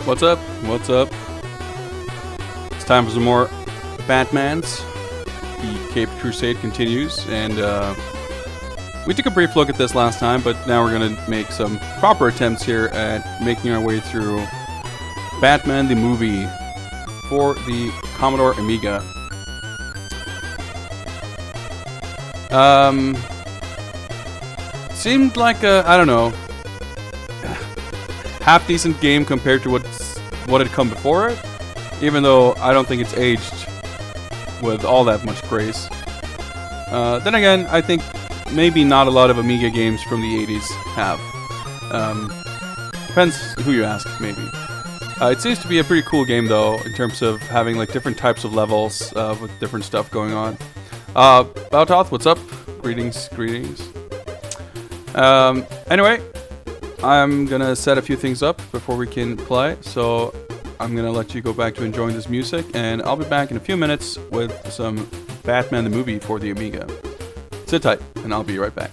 What's up? What's up? It's time for some more Batmans. The Cape Crusade continues, and we took a brief look at this last time, but now we're going to make some proper attempts here at making our way through Batman the movie for the Commodore Amiga. Seemed like a, I don't know, half decent game compared to what had come before it, even though I don't think it's aged with all that much grace. Then again, I think maybe not a lot of Amiga games from the 80s have. Depends who you ask, maybe. It seems to be a pretty cool game though, in terms of having like different types of levels with different stuff going on. Bautoth, what's up? Greetings. Anyway, I'm gonna set a few things up before we can play, so I'm gonna let you go back to enjoying this music, and I'll be back in a few minutes with some Batman the movie for the Amiga. Sit tight, and I'll be right back.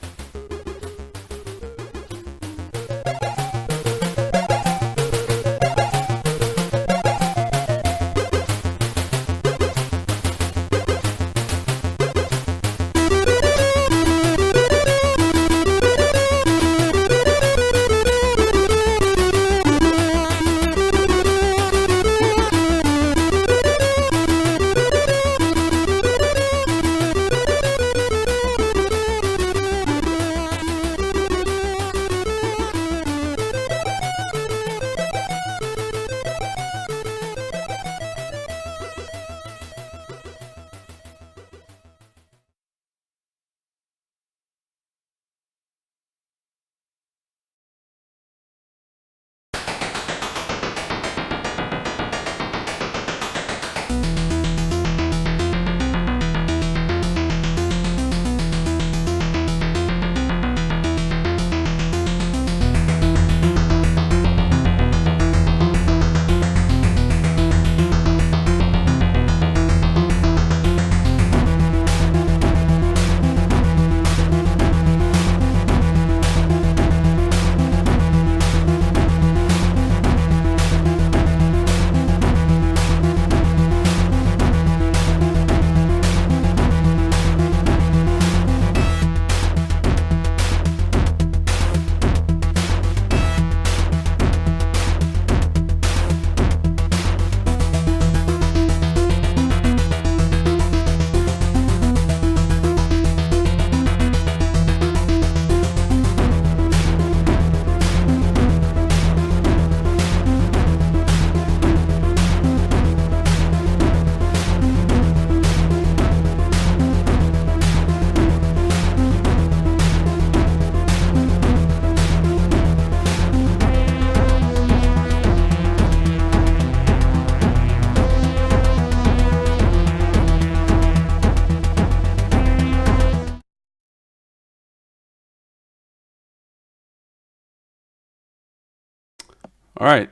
Alright,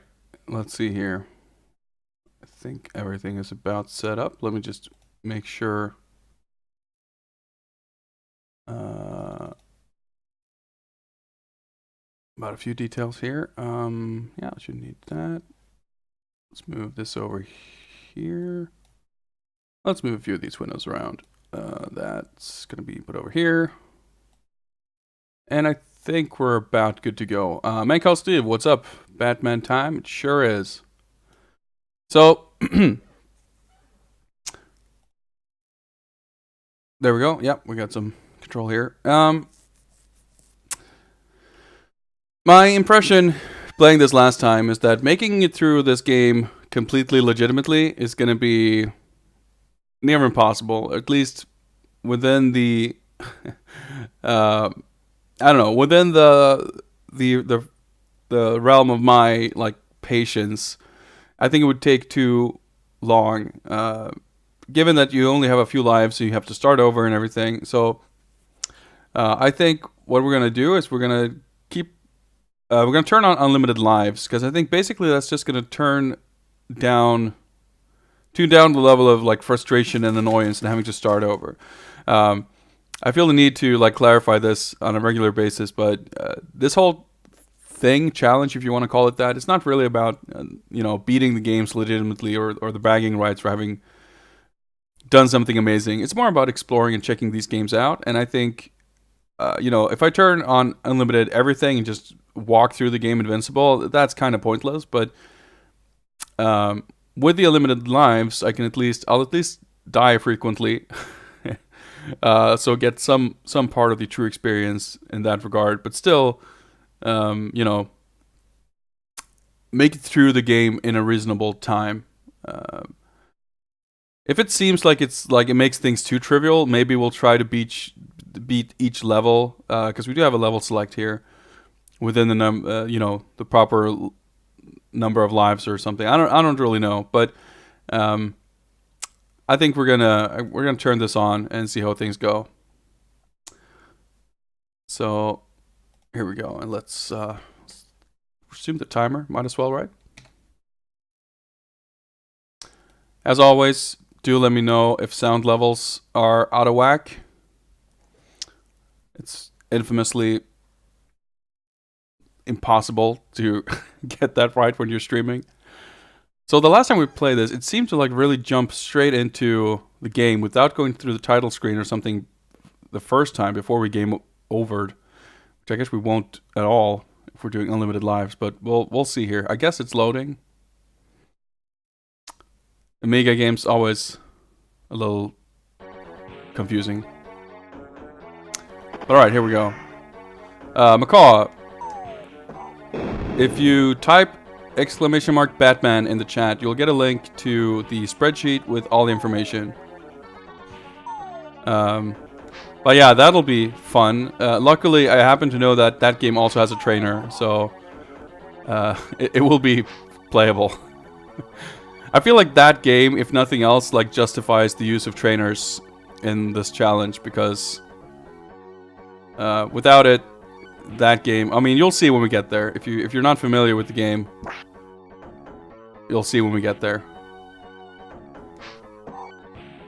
let's see here. I think everything is about set up. Let me just make sure. About a few details here. Yeah, I shouldn't need that. Let's move this over here. Let's move a few of these windows around. That's going to be put over here. And I think we're about good to go. Mancall Steve, what's up? Batman time? It sure is. So, there we go. Yep, we got some control here. My impression playing this last time is that making it through this game completely legitimately is going to be near impossible, at least within the I don't know, within the realm of my like patience. I think it would take too long, given that you only have a few lives, so you have to start over and everything. So I think what we're gonna do is we're gonna turn on unlimited lives, because I think basically that's just gonna tune down the level of like frustration and annoyance and having to start over. I feel the need to like clarify this on a regular basis, but this whole thing, challenge, if you want to call it that. It's not really about, beating the games legitimately or the bragging rights for having done something amazing. It's more about exploring and checking these games out. And I think, if I turn on unlimited everything and just walk through the game invincible, that's kind of pointless. But with the unlimited lives, I'll at least die frequently. So get some part of the true experience in that regard. But still, make it through the game in a reasonable time. If it seems like it makes things too trivial, maybe we'll try to beat each level, because we do have a level select here within the the proper number of lives or something. I don't really know, but I think we're gonna turn this on and see how things go. So here we go, and let's resume the timer. Might as well, right? As always, do let me know if sound levels are out of whack. It's infamously impossible to get that right when you're streaming. So the last time we played this, it seemed to really jump straight into the game without going through the title screen or something the first time before we game overed, which I guess we won't at all if we're doing unlimited lives, but we'll see here. I guess it's loading. Amiga games always a little confusing. All right, here we go. Macaw, if you type !Batman in the chat, you'll get a link to the spreadsheet with all the information. But yeah, that'll be fun. Luckily, I happen to know that game also has a trainer, so it will be playable. I feel like that game, if nothing else, justifies the use of trainers in this challenge, because without it, that game, I mean, you'll see when we get there. If you're not familiar with the game, you'll see when we get there.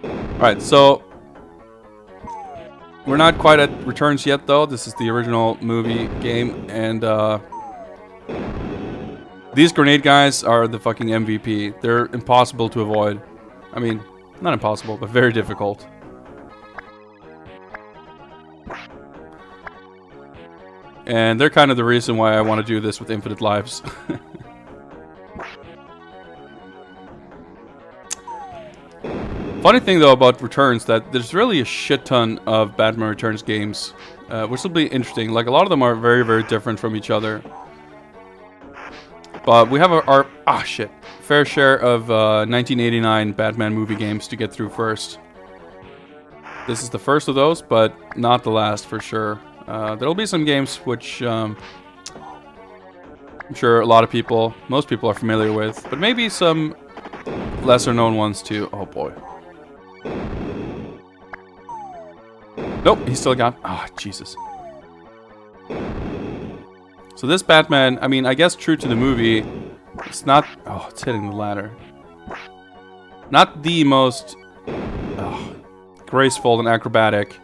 Alright, so we're not quite at Returns yet, though. This is the original movie game, and these grenade guys are the fucking MVP. They're impossible to avoid. I mean, not impossible, but very difficult. And they're kind of the reason why I want to do this with infinite lives. Funny thing though about Returns, that there's really a shit ton of Batman Returns games, which will be interesting. A lot of them are very, very different from each other. But we have our fair share of 1989 Batman movie games to get through first. This is the first of those, but not the last for sure. There'll be some games which I'm sure most people are familiar with, but maybe some lesser known ones too. Oh boy. Nope, he still got... Jesus. So this Batman, I mean, I guess true to the movie, it's not... Oh, it's hitting the ladder. Not the most graceful and acrobatic.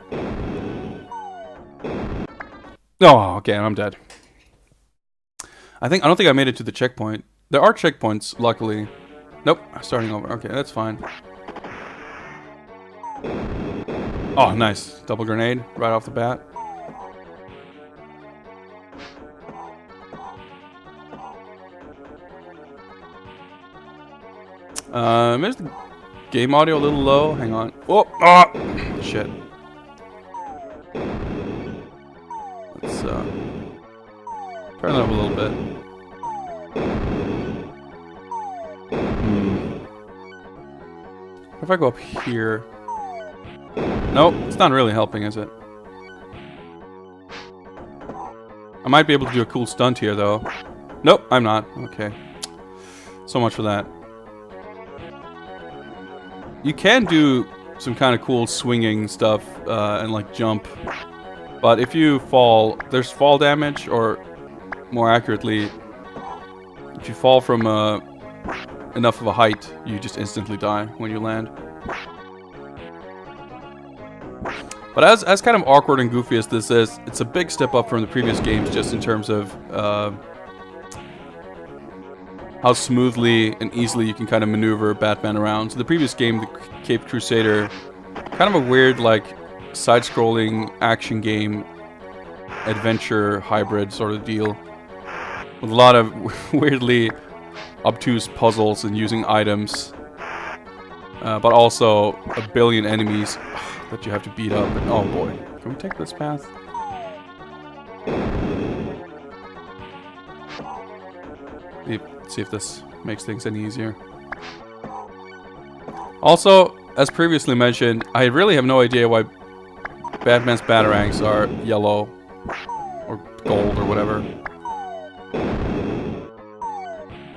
Oh, okay, I'm dead. I don't think I made it to the checkpoint. There are checkpoints, luckily. Nope, starting over. Okay, that's fine. Oh, nice. Double grenade right off the bat. Is the game audio a little low? Hang on. Oh, shit. Let's turn it up a little bit. If I go up here... Nope, it's not really helping, is it? I might be able to do a cool stunt here, though. Nope, I'm not. Okay. So much for that. You can do some kind of cool swinging stuff and jump. But if you fall, there's fall damage, or more accurately, if you fall from enough of a height, you just instantly die when you land. But as kind of awkward and goofy as this is, it's a big step up from the previous games, just in terms of how smoothly and easily you can kind of maneuver Batman around. So the previous game, the Caped Crusader, kind of a weird like side-scrolling action game, adventure hybrid sort of deal, with a lot of weirdly obtuse puzzles and using items, but also a billion enemies that you have to beat up. And, oh boy, can we take this path? Let's see if this makes things any easier. Also, as previously mentioned, I really have no idea why Batman's batarangs are yellow or gold or whatever.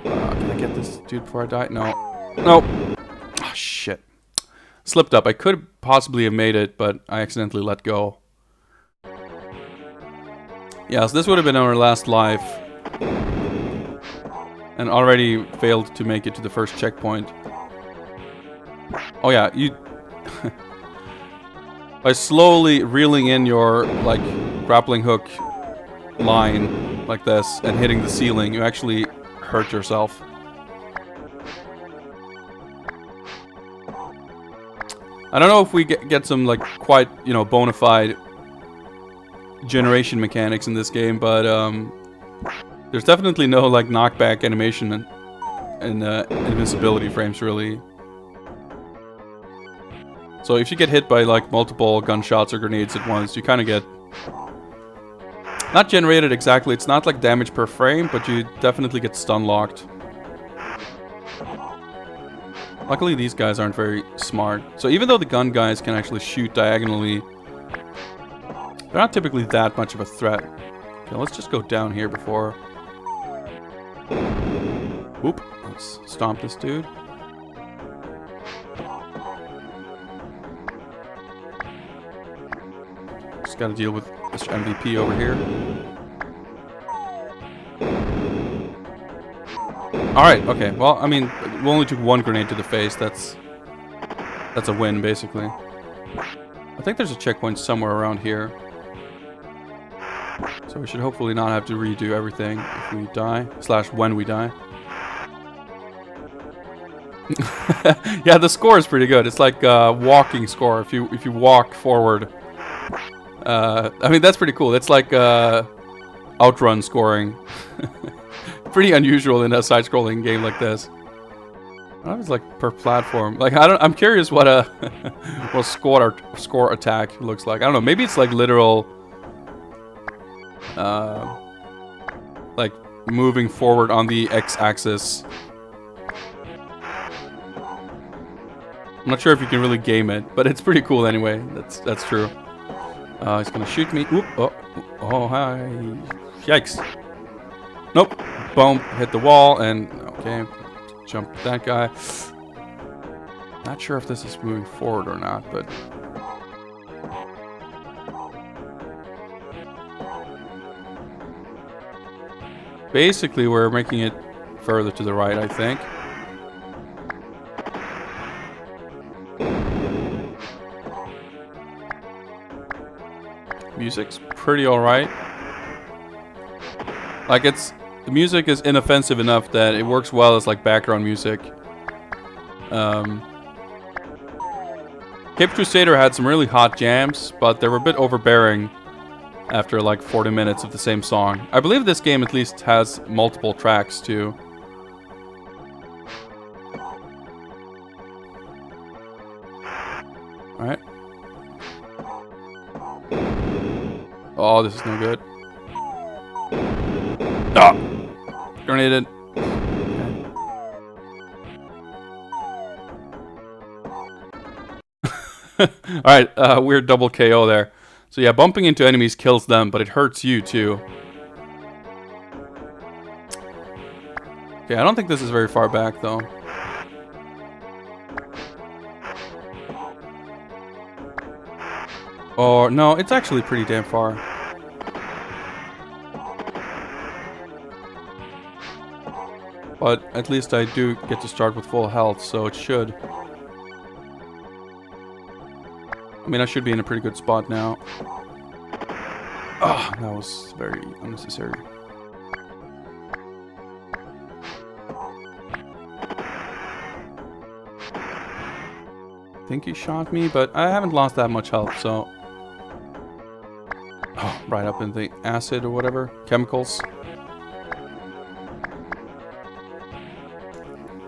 Can I get this dude before I die? No. Nope. Oh, shit. Slipped up. I could possibly have made it, but I accidentally let go. Yeah, so this would have been our last life. And already failed to make it to the first checkpoint. Oh yeah, you... by slowly reeling in your, like, grappling hook line like this and hitting the ceiling, you actually hurt yourself. I don't know if we get some, like, quite, you know, bona fide generation mechanics in this game, but, there's definitely no, like, knockback animation and invincibility frames, really. So if you get hit by, like, multiple gunshots or grenades at once, you kind of get... not generated exactly, it's not, like, damage per frame, but you definitely get stun-locked. Luckily, these guys aren't very smart. So even though the gun guys can actually shoot diagonally, they're not typically that much of a threat. Okay, let's just go down here before... Whoop. Let's stomp this dude. Just gotta deal with Mr. MVP over here. Alright, okay. Well, I mean, we only took one grenade to the face. That's a win, basically. I think there's a checkpoint somewhere around here. So we should hopefully not have to redo everything if we die. / when we die. Yeah, the score is pretty good. It's like a walking score. If you walk forward, I mean that's pretty cool. It's like outrun scoring. Pretty unusual in a side-scrolling game like this. I was like per platform. Like I'm curious what a what score attack looks like. I don't know. Maybe it's like literal, like moving forward on the x-axis. I'm not sure if you can really game it, but it's pretty cool anyway. That's true. He's gonna shoot me. Oop. Oh, hi. Yikes. Nope. Boom. Hit the wall and okay. Jump that guy. Not sure if this is moving forward or not, but basically we're making it further to the right, I think. Music's pretty alright. Like the music is inoffensive enough that it works well as like background music. Caped Crusader had some really hot jams, but they were a bit overbearing after like 40 minutes of the same song. I believe this game at least has multiple tracks too. Alright. Oh, this is no good. Ah! Grenaded. Alright, weird double KO there. So yeah, bumping into enemies kills them, but it hurts you too. Okay, I don't think this is very far back though. Or no, it's actually pretty damn far. But at least I do get to start with full health, so it should. I mean, I should be in a pretty good spot now. Ah, that was very unnecessary. think he shot me, but I haven't lost that much health, so... Oh, right up in the acid or whatever. Chemicals.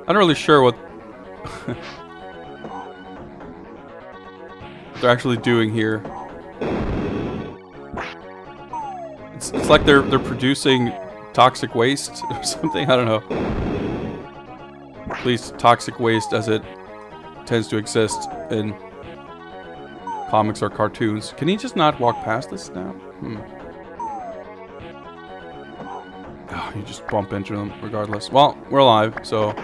I'm not really sure what... what they're actually doing here. It's like they're producing toxic waste or something, I don't know. At least toxic waste as it tends to exist in comics or cartoons. Can he just not walk past this now? Oh, you just bump into them regardless. Well, we're alive, so...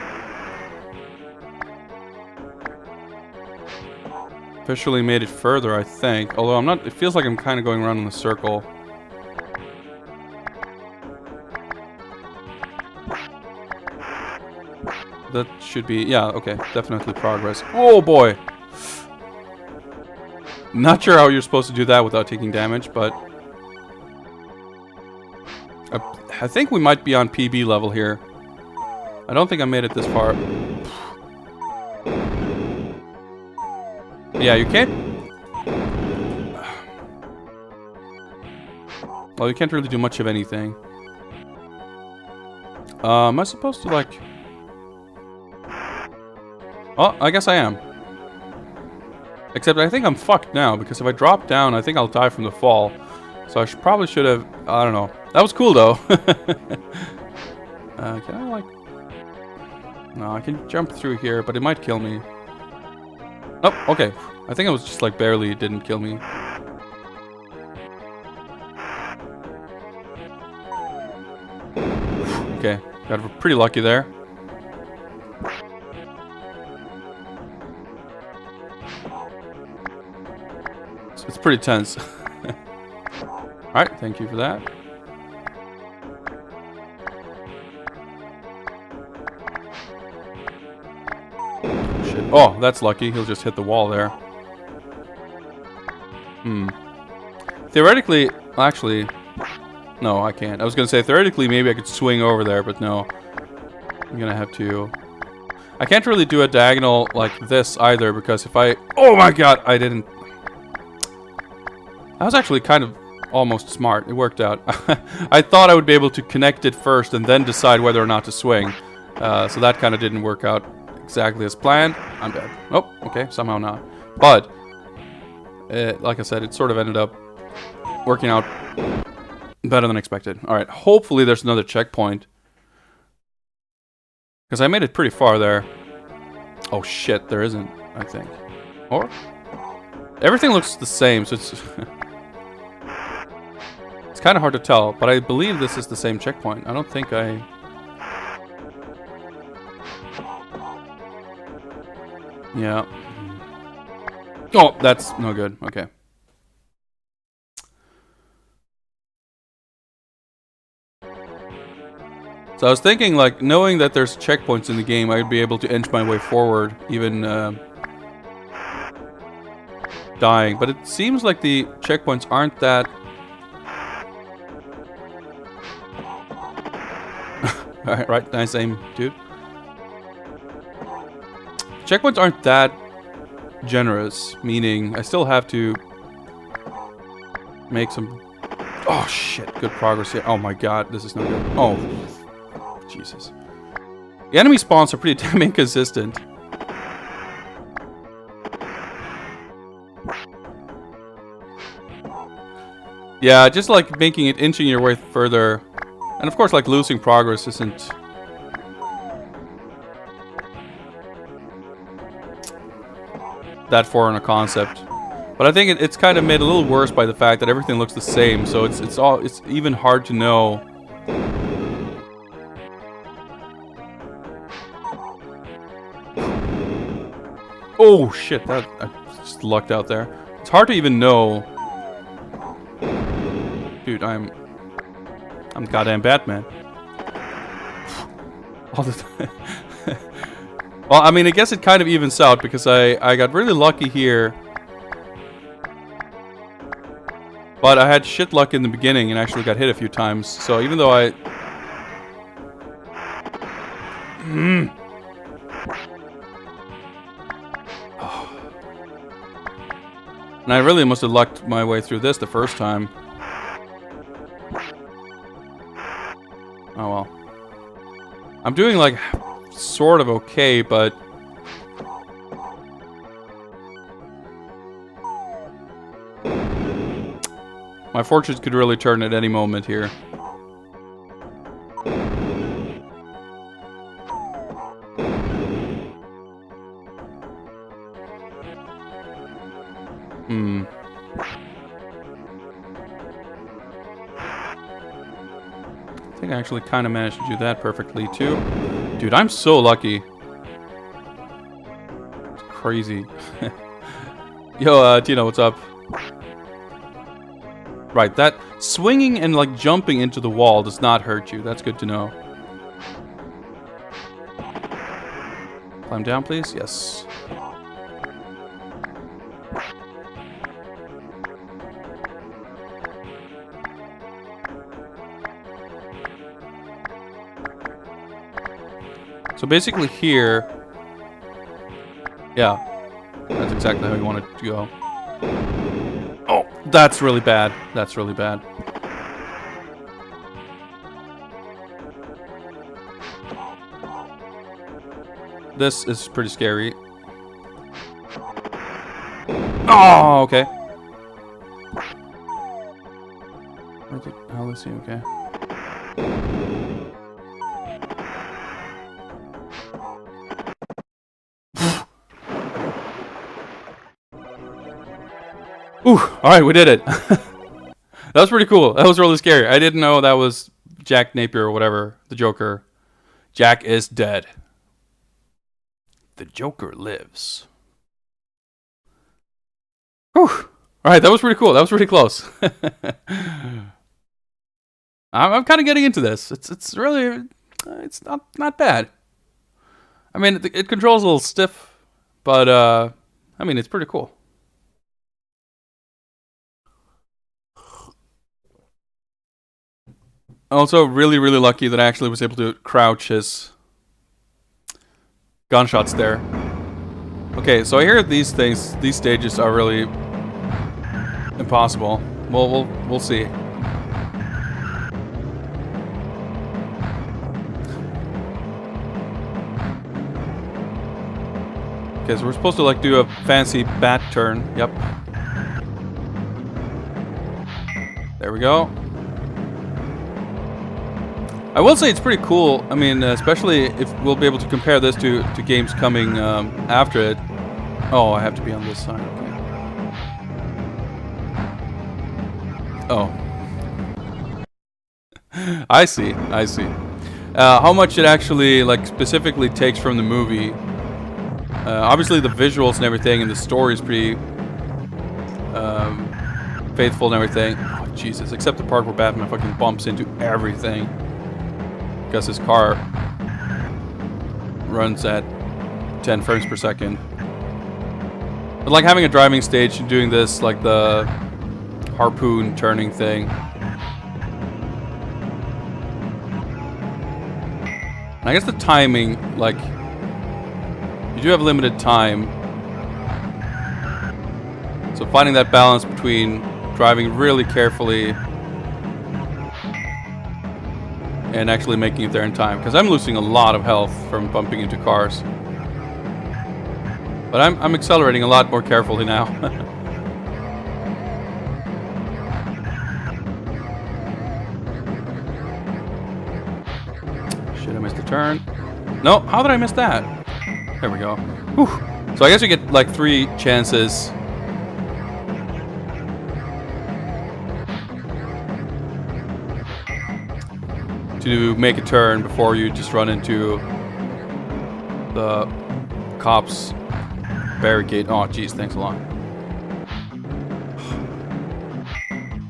Officially made it further, I think. Although I'm not... It feels like I'm kind of going around in a circle. That should be... Yeah, okay. Definitely progress. Oh, boy! Not sure how you're supposed to do that without taking damage, but... I think we might be on PB level here. I don't think I made it this far. Yeah, you can't... Well, you can't really do much of anything. Am I supposed to, like... Oh, I guess I am. Except I think I'm fucked now, because if I drop down, I think I'll die from the fall. So I probably should have... I don't know. That was cool, though. Can I, like... No, I can jump through here, but it might kill me. Oh, okay. I think it was just, like, barely it didn't kill me. Okay. Got pretty lucky there. It's pretty tense. Alright, thank you for that. Shit. Oh, that's lucky. He'll just hit the wall there. Theoretically, actually... No, I can't. I was gonna say, theoretically, maybe I could swing over there, but no. I'm gonna have to... I can't really do a diagonal like this either, because if I... Oh my god, I didn't... That was actually kind of almost smart. It worked out. I thought I would be able to connect it first and then decide whether or not to swing. So that kind of didn't work out exactly as planned. I'm dead. Oh, okay, somehow not. But, like I said, it sort of ended up working out better than expected. Alright, hopefully there's another checkpoint. Because I made it pretty far there. Oh shit, there isn't, I think. Or? Everything looks the same, so it's... It's kind of hard to tell, but I believe this is the same checkpoint. I don't think I... Yeah. Oh, that's no good. Okay. So I was thinking, like, knowing that there's checkpoints in the game, I'd be able to inch my way forward, even dying. But it seems like the checkpoints aren't that... Alright, right, nice aim, dude. Checkpoints aren't that generous, meaning I still have to make some... Oh shit, good progress here. Oh my god, this is no good. Oh, Jesus. The enemy spawns are pretty damn inconsistent. Yeah, just like making it, inching your way further. And of course, like, losing progress isn't... that foreign a concept. But I think it's kind of made a little worse by the fact that everything looks the same, so it's even hard to know. Oh shit, that I just lucked out there. It's hard to even know. Dude, I'm goddamn Batman. All the time. Well, I mean, I guess it kind of evens out because I got really lucky here. But I had shit luck in the beginning and actually got hit a few times. So even though I... Oh. And I really must have lucked my way through this the first time. Oh well. I'm doing like sort of okay, but my fortunes could really turn at any moment here. I think I actually kind of managed to do that perfectly too. Dude, I'm so lucky. It's crazy. Yo, Tino, what's up? Right, that swinging and like jumping into the wall does not hurt you. That's good to know. Climb down, please. Yes. So basically here, yeah, that's exactly how you want it to go. Oh, that's really bad. That's really bad. This is pretty scary. Oh, okay. Where the hell is he? Okay. Ooh, alright, we did it. That was pretty cool. That was really scary. I didn't know that was Jack Napier or whatever, the Joker. Jack is dead. The Joker lives. Whew. Alright, that was pretty cool. That was pretty close. I'm kind of getting into this. It's really, it's not bad. I mean, it controls a little stiff, but I mean, it's pretty cool. Also, really, really lucky that I actually was able to crouch his gunshots there. Okay, so I hear these stages are really impossible. We'll see. Okay, so we're supposed to like do a fancy bat turn. Yep. There we go. I will say it's pretty cool. I mean, especially if we'll be able to compare this to games coming after it. Oh, I have to be on this side. Okay. Oh. I see. I see. How much it actually, like, specifically takes from the movie. Obviously, the visuals and everything, and the story is pretty faithful and everything. Oh, Jesus. Except the part where Batman fucking bumps into everything. Because his car runs at 10 frames per second. But like having a driving stage and doing this, like the harpoon turning thing. And I guess the timing, like, you do have limited time. So finding that balance between driving really carefully and actually making it there in time, because I'm losing a lot of health from bumping into cars. But I'm accelerating a lot more carefully now. Shit, I missed a turn. No, how did I miss that? There we go. Whew. So I guess we get like 3 chances. To make a turn before you just run into the cops barricade. Oh, jeez, thanks a lot.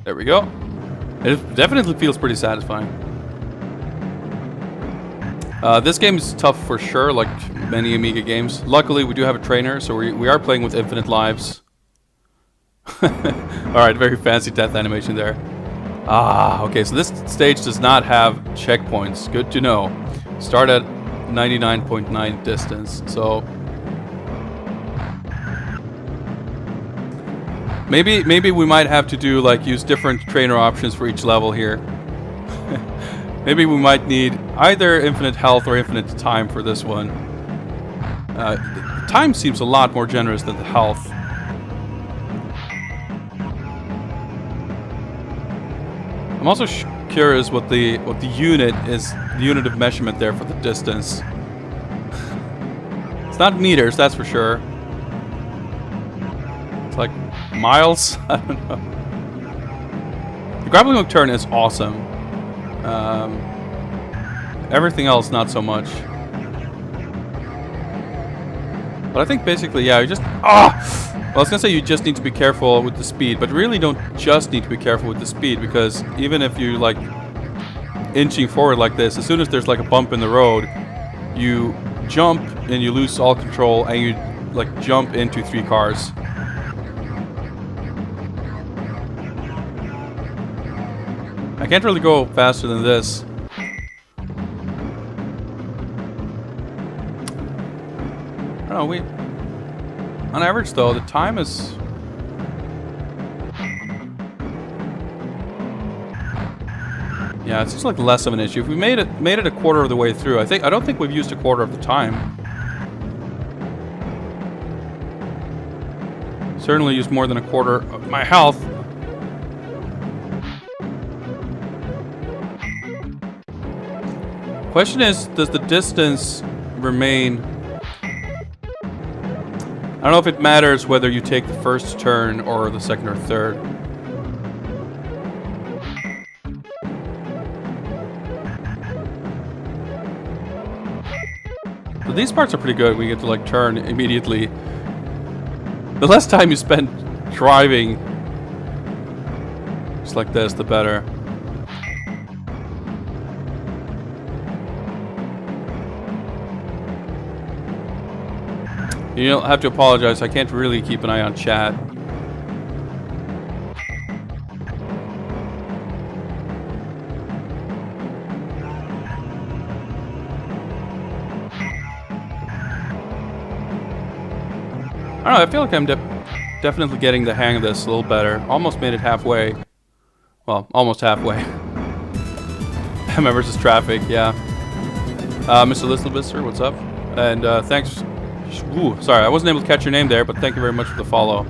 There we go. It definitely feels pretty satisfying. This game is tough for sure, like many Amiga games. Luckily, we do have a trainer, so we are playing with infinite lives. Alright, very fancy death animation there. Ah, okay, so this stage does not have checkpoints. Good to know. Start at 99.9 distance, so... Maybe we might have to do like use different trainer options for each level here. Maybe we might need either infinite health or infinite time for this one. The time seems a lot more generous than the health. I'm also curious what the unit is, the unit of measurement there for the distance. It's not meters, that's for sure. It's like miles? I don't know. The grappling hook turn is awesome. Everything else, not so much. But I think basically, yeah, you just... Well, I was gonna say you just need to be careful with the speed, but really don't just need to be careful with the speed, because even if you, like, inching forward like this, as soon as there's, like, a bump in the road, you jump and you lose all control, and you, like, jump into 3 cars. I can't really go faster than this. I don't know, on average though, the time is... Yeah, it seems like less of an issue. If we made it a quarter of the way through, I don't think we've used a quarter of the time. Certainly used more than a quarter of my health. Question is, does the distance remain... I don't know if it matters whether you take the first turn or the second or third. So these parts are pretty good. We get to like turn immediately. The less time you spend driving just like this, the better. You don't have to apologize. I can't really keep an eye on chat. I don't know. I feel like I'm definitely getting the hang of this a little better. Almost made it halfway. Well, almost halfway. Batman versus traffic. Yeah. Mr. Littlebister, what's up? And thanks. Ooh, sorry, I wasn't able to catch your name there, but thank you very much for the follow.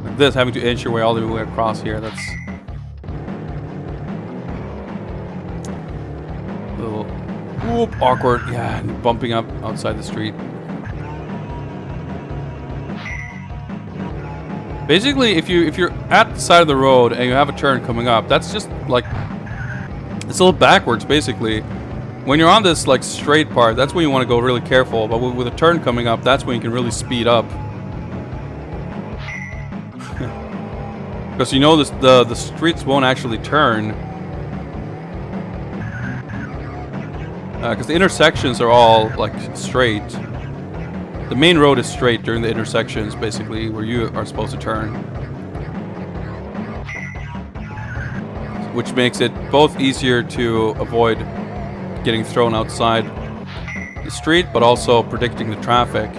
Like this, having to inch your way all the way across here, that's... a little... Whoop, awkward. Yeah, and bumping up outside the street. Basically, if you're at the side of the road and you have a turn coming up, that's just like... It's a little backwards, basically. When you're on this like straight part, that's when you want to go really careful. But with a turn coming up, that's when you can really speed up. Because you know the streets won't actually turn. Because the intersections are all like straight. The main road is straight during the intersections, basically, where you are supposed to turn. Which makes it both easier to avoid getting thrown outside the street, but also predicting the traffic.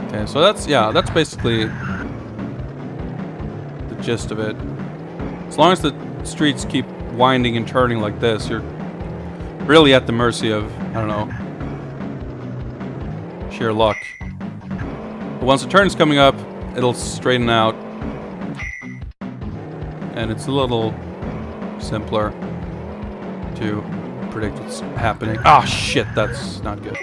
Okay, so that's basically the gist of it. As long as the streets keep winding and turning like this, you're really at the mercy of, I don't know, sheer luck. But once the turn is coming up, it'll straighten out. And it's a little simpler to predict what's happening. Ah, shit, that's not good.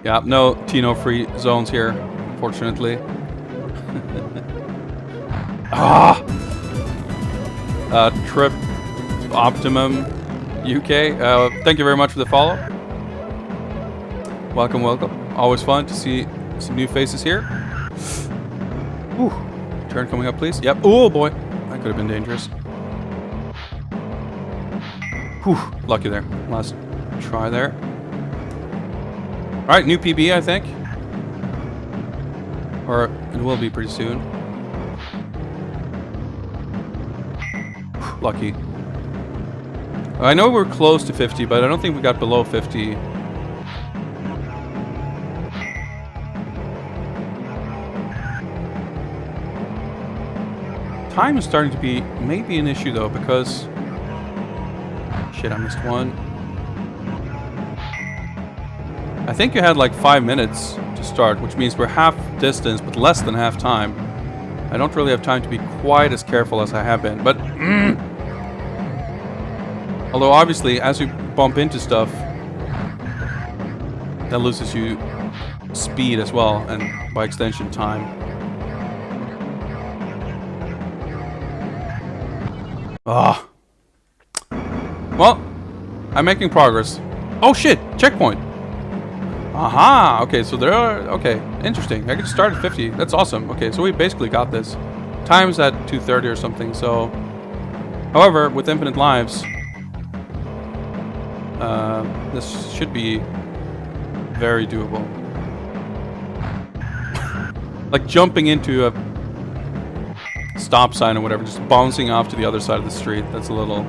Yeah, no Tino free zones here, unfortunately. Trip Optimum UK, thank you very much for the follow. Welcome, welcome. Always fun to see some new faces here. Whew. Turn coming up, please. Yep. Oh boy, that could have been dangerous. Whew. Lucky there. Last try there. All right, new PB, I think. Or it will be pretty soon. Lucky. I know we're close to 50, but I don't think we got below 50. Time is starting to be maybe an issue though, because... Shit, I missed one. I think you had like 5 minutes to start, which means we're half distance, but less than half time. I don't really have time to be quite as careful as I have been, but... Although obviously, as you bump into stuff, that loses you speed as well, and by extension, time. Ah. Well, I'm making progress. Oh shit! Checkpoint! Aha! Okay, so there are... Okay, interesting. I can start at 50. That's awesome. Okay, so we basically got this. Time's at 2:30 or something, so... However, with infinite lives... this should be very doable. Like jumping into a stop sign or whatever, just bouncing off to the other side of the street. That's a little...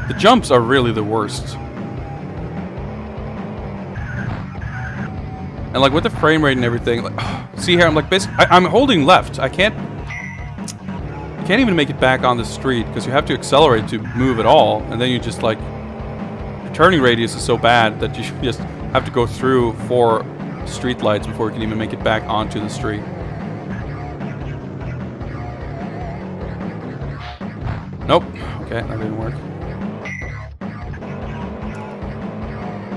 The jumps are really the worst. And like with the frame rate and everything, like, see here, I'm like basically, I'm holding left. I can't even make it back on the street because you have to accelerate to move at all, and then you just like, the turning radius is so bad that you just have to go through 4 street lights before you can even make it back onto the street. Nope. Okay, that didn't work.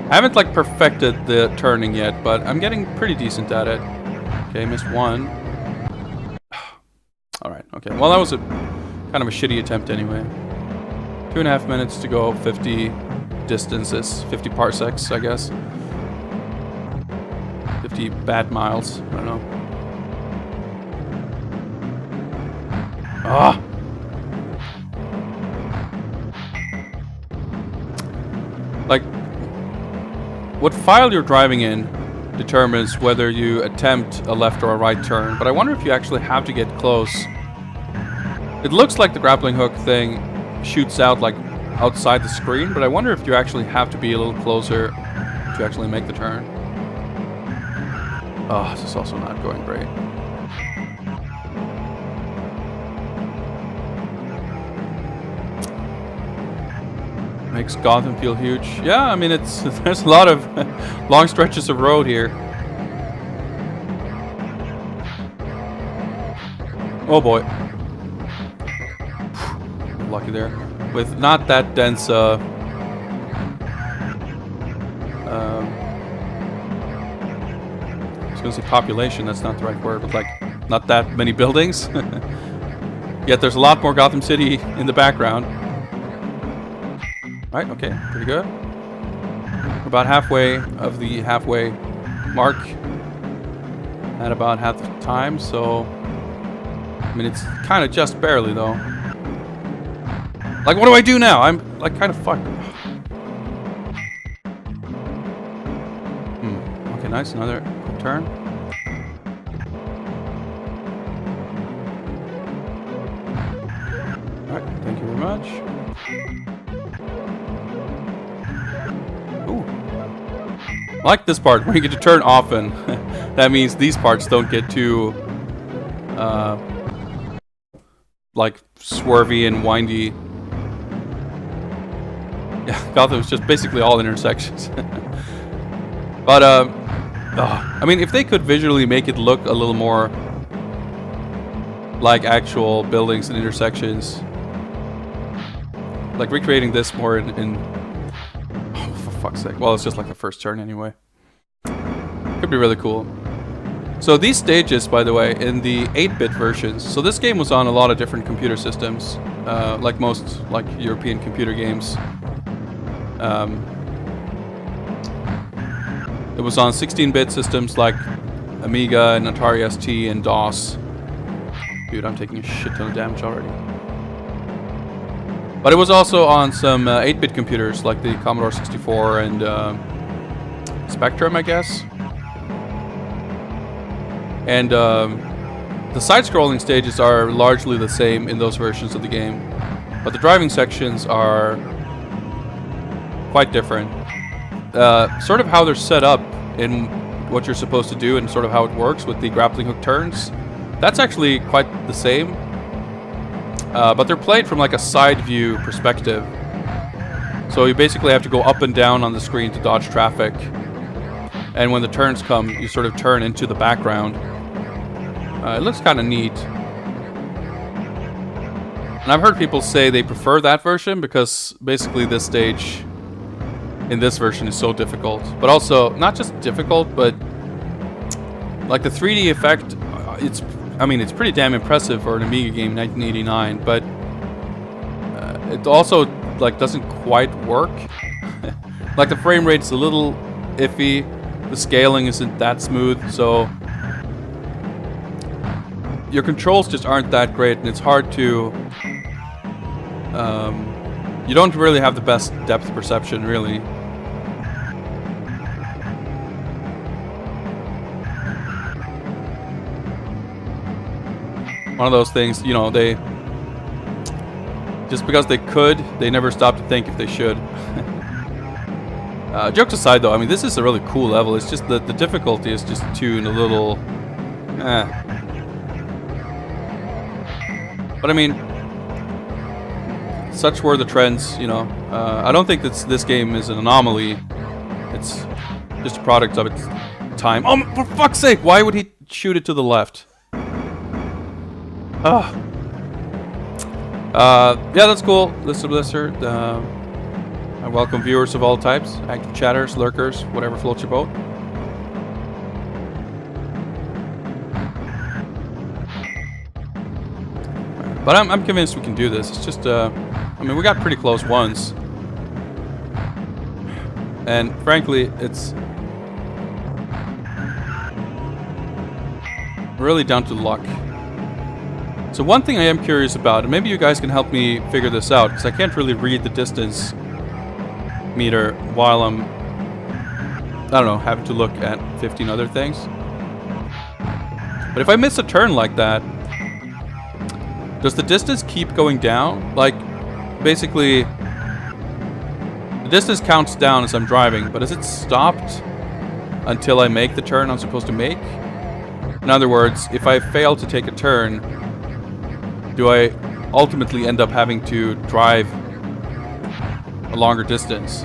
I haven't like perfected the turning yet, but I'm getting pretty decent at it. Okay, missed one. Alright, okay. Well, that was a kind of a shitty attempt anyway. 2.5 minutes to go 50 distances, 50 parsecs, I guess. 50 bad miles, I don't know. Ah! Like, what file you're driving in determines whether you attempt a left or a right turn, but I wonder if you actually have to get close. It looks like the grappling hook thing shoots out like outside the screen, but I wonder if you actually have to be a little closer to actually make the turn. Oh, this is also not going great. Makes Gotham feel huge. Yeah, I mean, it's there's a lot of long stretches of road here. Oh boy. Lucky there. With not that dense I was gonna say population, that's not the right word, but like not that many buildings. Yet there's a lot more Gotham City in the background. Right, okay, pretty good. We're about halfway of the halfway mark at about half the time, so I mean it's kind of just barely though. Like, what do I do now? I'm like kind of fucked. Okay, nice, another quick turn. Alright, thank you very much. I like this part where you get to turn often. That means these parts don't get too like swervy and windy. Yeah, Gotham's just basically all intersections. But I mean, if they could visually make it look a little more like actual buildings and intersections, like recreating this more in fuck's sake. Well, it's just like the first turn anyway. Could be really cool. So these stages, by the way, in the 8-bit versions, so this game was on a lot of different computer systems, like most like European computer games. It was on 16-bit systems like Amiga and Atari ST and DOS. Dude, I'm taking a shit ton of damage already. But it was also on some 8-bit computers like the Commodore 64 and Spectrum, I guess. And the side-scrolling stages are largely the same in those versions of the game, but the driving sections are quite different. Sort of how they're set up in what you're supposed to do and sort of how it works with the grappling hook turns, that's actually quite the same. But they're played from like a side view perspective. So you basically have to go up and down on the screen to dodge traffic. And when the turns come, you sort of turn into the background. It looks kind of neat. And I've heard people say they prefer that version because basically this stage in this version is so difficult. But also, not just difficult, but like the 3D effect, it's pretty damn impressive for an Amiga game in 1989, but it also like doesn't quite work. Like the frame rate's a little iffy, the scaling isn't that smooth, so your controls just aren't that great, and it's hard to you don't really have the best depth perception, really. One of those things, you know, they just because they could, they never stop to think if they should. Jokes aside, though, I mean, this is a really cool level. It's just that the difficulty is just tuned a little. But I mean, such were the trends, you know. I don't think that this game is an anomaly. It's just a product of its time. Oh, for fuck's sake! Why would he shoot it to the left? Yeah, that's cool. List of Blizzard. I welcome viewers of all types, active chatters, lurkers, whatever floats your boat. But I'm convinced we can do this. It's just, I mean, we got pretty close once. And frankly, it's really down to luck. So one thing I am curious about, and maybe you guys can help me figure this out, because I can't really read the distance meter while I'm, I don't know, having to look at 15 other things. But if I miss a turn like that, does the distance keep going down? Like, basically, the distance counts down as I'm driving, but is it stopped until I make the turn I'm supposed to make? In other words, if I fail to take a turn, do I ultimately end up having to drive a longer distance?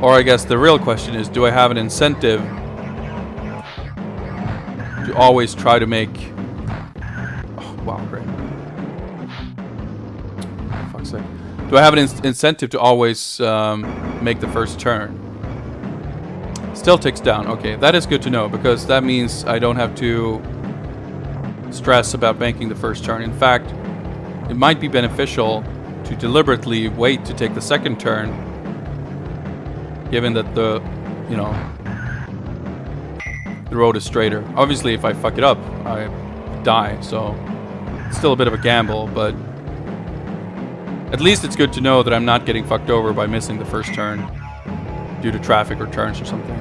Or I guess the real question is, do I have an incentive to always try to make... Oh, wow, great. For fuck's sake. Do I have an incentive to always make the first turn? Still ticks down. Okay, that is good to know, because that means I don't have to stress about making the first turn. In fact, it might be beneficial to deliberately wait to take the second turn, given that the road is straighter. Obviously, if I fuck it up, I die, so it's still a bit of a gamble, but at least it's good to know that I'm not getting fucked over by missing the first turn due to traffic or turns or something.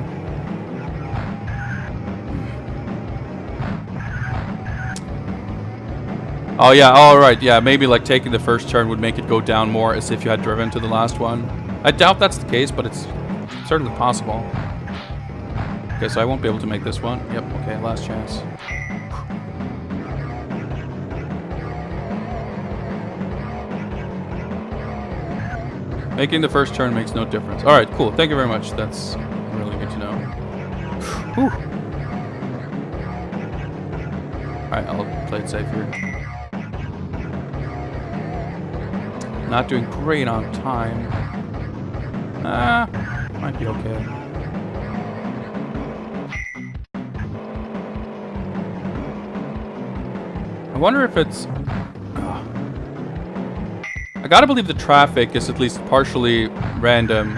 Oh yeah, alright, yeah, maybe like taking the first turn would make it go down more as if you had driven to the last one. I doubt that's the case, but it's certainly possible. Okay, so I won't be able to make this one. Yep, okay, last chance. Making the first turn makes no difference. Alright, cool. Thank you very much. That's really good to know. Whew. Alright, I'll play it safe here. Not doing great on time. Might be okay. I wonder if it's... I gotta believe the traffic is at least partially random.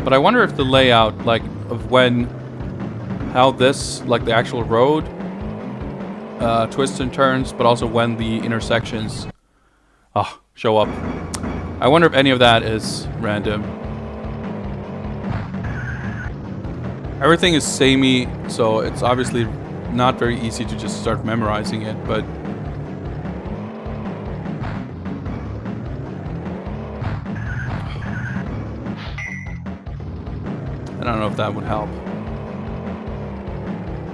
But I wonder if the layout, like, of how this, like the actual road, twists and turns, but also when the intersections show up. I wonder if any of that is random. everything is samey, so it's obviously not very easy to just start memorizing it, but I don't know if that would help.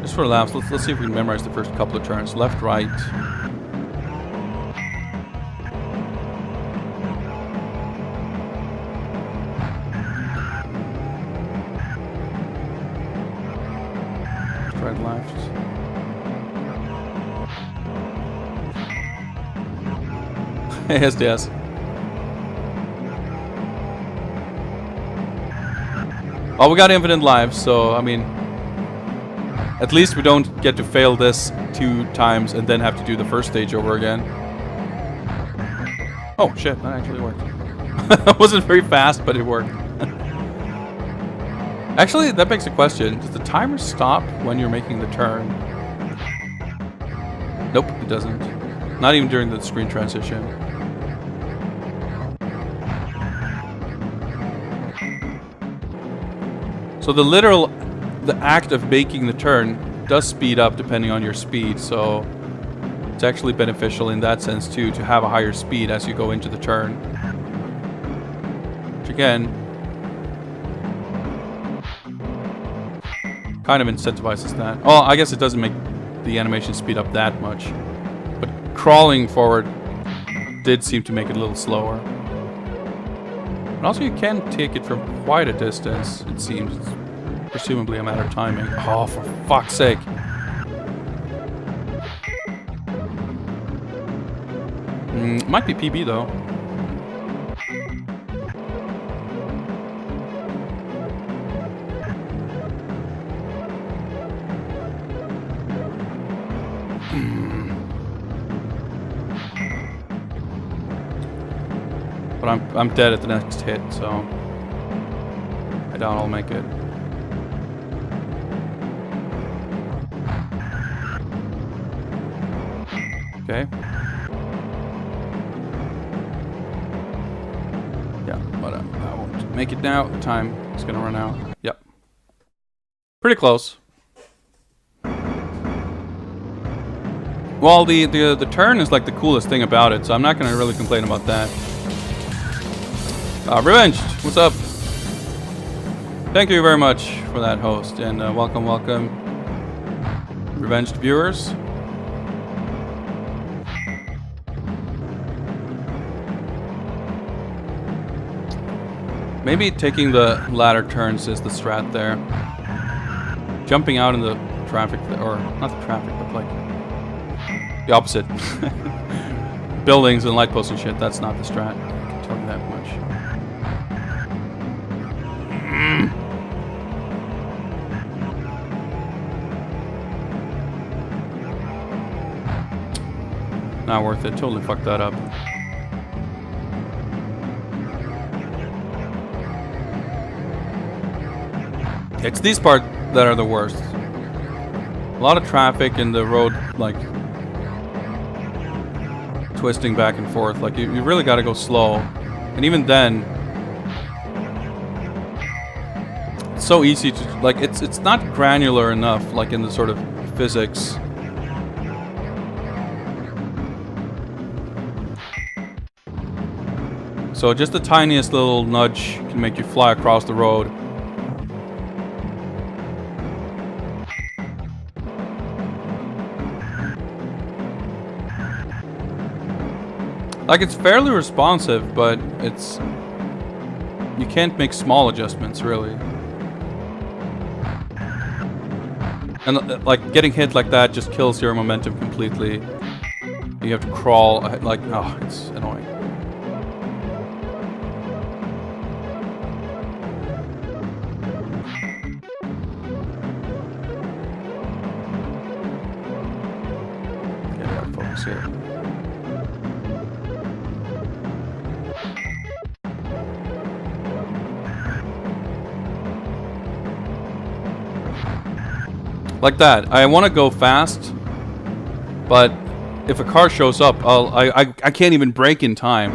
Just for laughs, let's see if we can memorize the first couple of turns. Left, right. Right, left. SDS. Oh, we got infinite lives, so I mean, at least we don't get to fail this 2 times and then have to do the first stage over again. Oh shit, that actually worked. It wasn't very fast, but it worked. Actually, that begs a question. Does the timer stop when you're making the turn? Nope, it doesn't. Not even during the screen transition. So the act of making the turn does speed up depending on your speed, so it's actually beneficial in that sense too, to have a higher speed as you go into the turn. Which again, kind of incentivizes that. Oh, I guess it doesn't make the animation speed up that much. But crawling forward did seem to make it a little slower. And also you can take it from quite a distance, it seems. It's presumably a matter of timing. Oh, for fuck's sake. Might be PB though. But I'm dead at the next hit, so I doubt I'll make it. Okay. Yeah, but I won't make it now. Time is gonna run out. Yep. Pretty close. Well, the turn is like the coolest thing about it, so I'm not gonna really complain about that. Revenged, what's up? Thank you very much for that, host, and welcome, Revenged viewers. Maybe taking the ladder turns is the strat there. Jumping out in the traffic, or not the traffic, but like the opposite. Buildings and light posts and shit, that's not the strat. I can tell you that much. Not worth it. Totally fucked that up. It's these parts that are the worst. A lot of traffic and the road, like, twisting back and forth. Like, you really gotta go slow. And even then, it's so easy to, like, it's not granular enough, like in the sort of physics. So just the tiniest little nudge can make you fly across the road. Like, it's fairly responsive, but it's... you can't make small adjustments, really. And, like, getting hit like that just kills your momentum completely. You have to crawl, like, oh, it's annoying. Okay, I gotta focus here. Like that. I want to go fast, but if a car shows up, I can't even brake in time.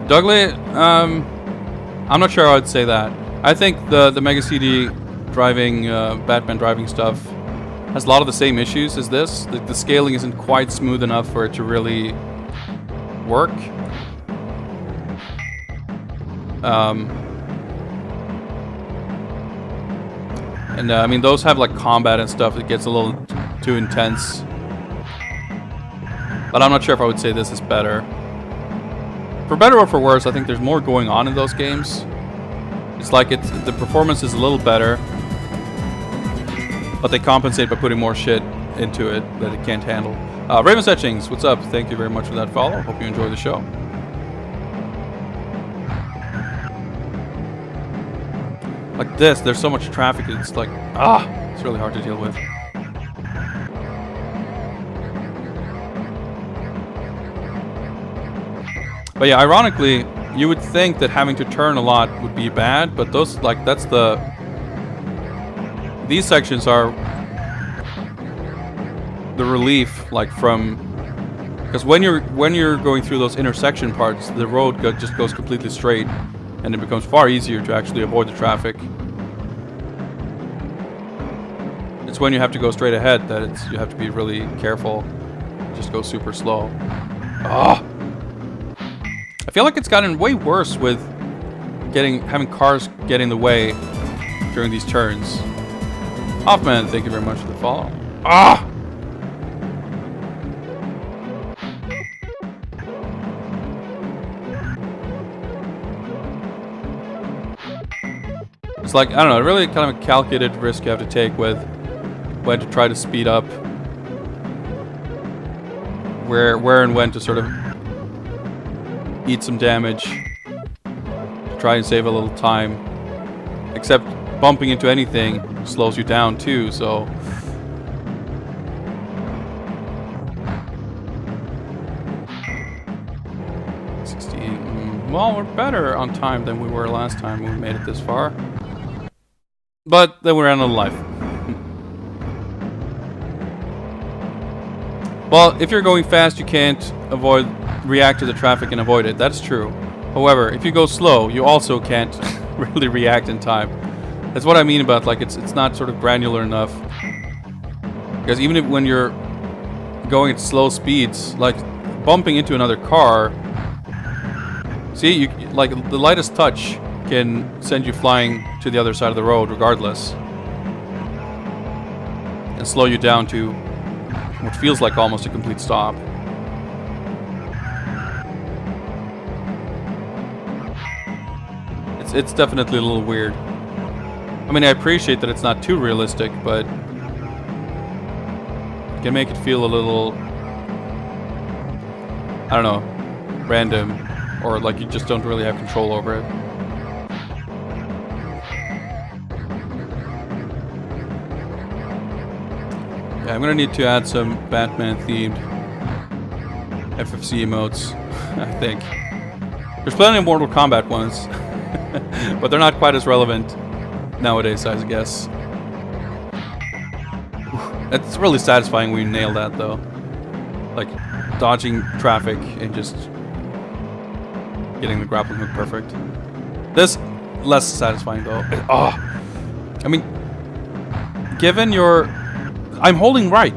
Dougley, I'm not sure I would say that. I think the Mega CD driving, Batman driving stuff has a lot of the same issues as this. The scaling isn't quite smooth enough for it to really work. And I mean, those have like combat and stuff. It gets a little too intense. But I'm not sure if I would say this is better. For better or for worse, I think there's more going on in those games. It's like the performance is a little better, but they compensate by putting more shit into it that it can't handle. Raven's Etchings, what's up? Thank you very much for that follow. Hope you enjoy the show. Like this, there's so much traffic, it's like, it's really hard to deal with. But yeah, ironically, you would think that having to turn a lot would be bad, but those, like, these sections are the relief, like, from, because when you're going through those intersection parts, the road just goes completely straight, and it becomes far easier to actually avoid the traffic. It's when you have to go straight ahead that you have to be really careful. Just go super slow. I feel like it's gotten way worse with having cars get in the way during these turns. Hoffman, thank you very much for the follow. It's like, I don't know, really kind of a calculated risk you have to take with when to try to speed up, where and when to sort of eat some damage to try and save a little time. Except bumping into anything slows you down too, so well, we're better on time than we were last time when we made it this far. But then we ran out of life. Well, if you're going fast, you can't react to the traffic and avoid it. That's true. However, if you go slow, you also can't really react in time. That's what I mean about, like, it's not sort of granular enough. Because even when you're going at slow speeds, like bumping into another car, see, like the lightest touch can send you flying to the other side of the road regardless. And slow you down to what feels like almost a complete stop. It's definitely a little weird. I mean, I appreciate that it's not too realistic, but it can make it feel a little, I don't know, random, or like you just don't really have control over it. Yeah, I'm gonna need to add some Batman-themed FFC emotes, I think. There's plenty of Mortal Kombat ones, but they're not quite as relevant nowadays, I guess. It's really satisfying when you nail that, though. Like, dodging traffic and just getting the grappling hook perfect. This, less satisfying, though. I mean, given your... I'm holding right.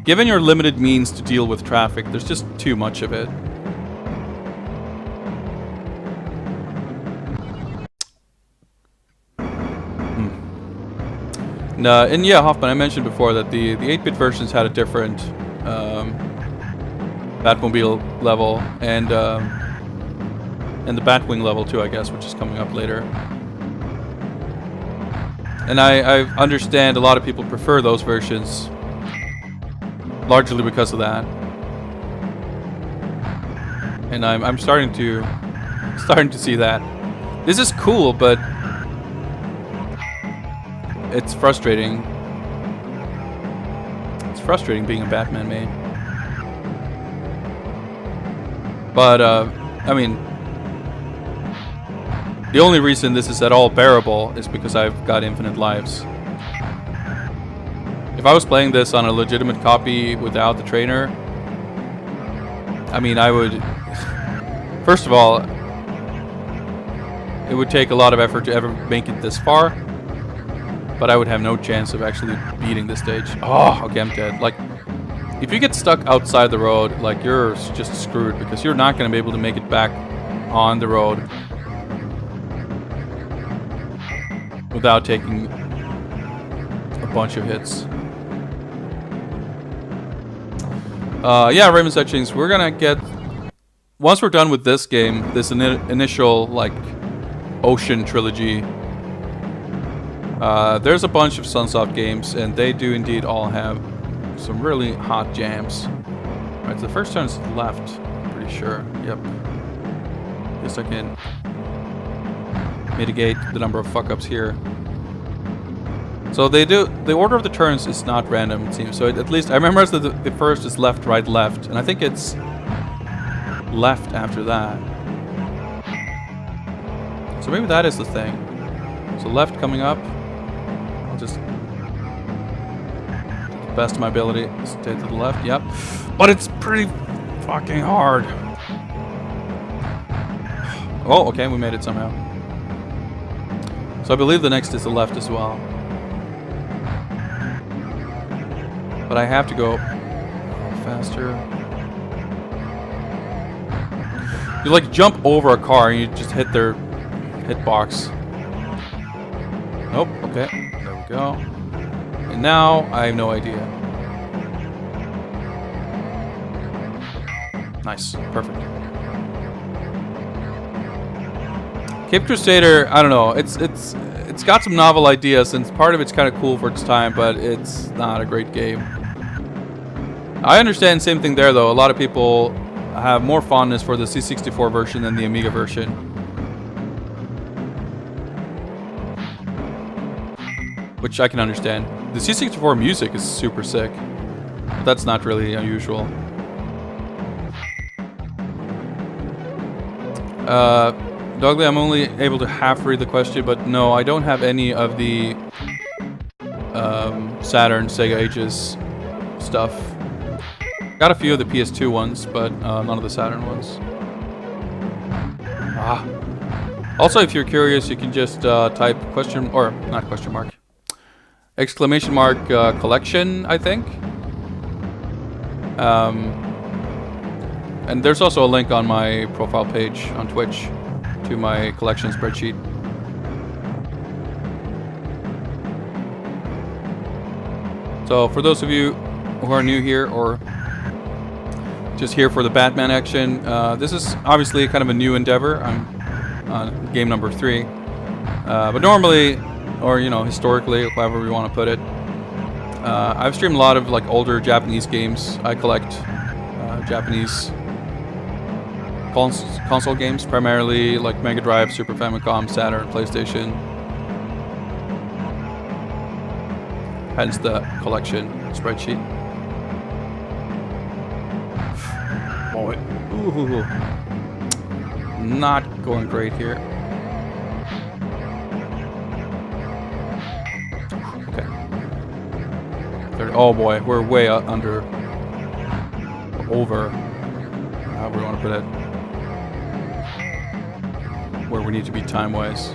Given your limited means to deal with traffic, there's just too much of it. And yeah, Hoffman, I mentioned before that the 8-bit versions had a different Batmobile level and the Batwing level too, I guess, which is coming up later. And I understand a lot of people prefer those versions, largely because of that. And I'm starting to see that. This is cool, but it's frustrating. It's frustrating being a Batman main. But, I mean, the only reason this is at all bearable is because I've got infinite lives. If I was playing this on a legitimate copy without the trainer, I mean, I would First of all, it would take a lot of effort to ever make it this far, but I would have no chance of actually beating this stage. Oh, okay, I'm dead. Like, if you get stuck outside the road, like, you're just screwed because you're not going to be able to make it back on the road without taking a bunch of hits. Yeah, Raymond's Etchings, we're gonna get... Once we're done with this game, this initial, like, Ocean trilogy, there's a bunch of Sunsoft games, and they do indeed all have some really hot jams. Alright, so the first turn is left, I'm pretty sure. Yep. Guess I can mitigate the number of fuck-ups here. So they do, the order of the turns is not random, it seems. So at least I remember that the first is left, right, left, and I think it's left after that. So maybe that is the thing. So left coming up. I'll just do the best of my ability. Stay to the left, yep. But it's pretty fucking hard. Oh, okay, we made it somehow. So I believe the next is the left as well. But I have to go faster. You like jump over a car and you just hit their hitbox. Nope, okay. There we go. And now I have no idea. Nice, perfect. Cape Crusader, I don't know. It's got some novel ideas, and part of it's kind of cool for its time, but it's not a great game. I understand same thing there though. A lot of people have more fondness for the C64 version than the Amiga version. Which I can understand. The C64 music is super sick. But that's not really unusual. Dogly, I'm only able to half read the question, but no, I don't have any of the Saturn, Sega Ages stuff. Got a few of the PS2 ones, but none of the Saturn ones. Ah. Also, if you're curious, you can just type question, or not question mark, exclamation mark collection, I think. And there's also a link on my profile page on Twitch to my collection spreadsheet. So for those of you who are new here or just here for the Batman action, this is obviously kind of a new endeavor. I'm on game number 3. But normally, or you know, historically, however we want to put it, I've streamed a lot of like older Japanese games. I collect Japanese console games, primarily like Mega Drive, Super Famicom, Saturn, PlayStation. Hence the collection spreadsheet. Oh, ooh, not going great here. Okay. Oh boy, we're way under, over, however we want to put it, where we need to be time-wise.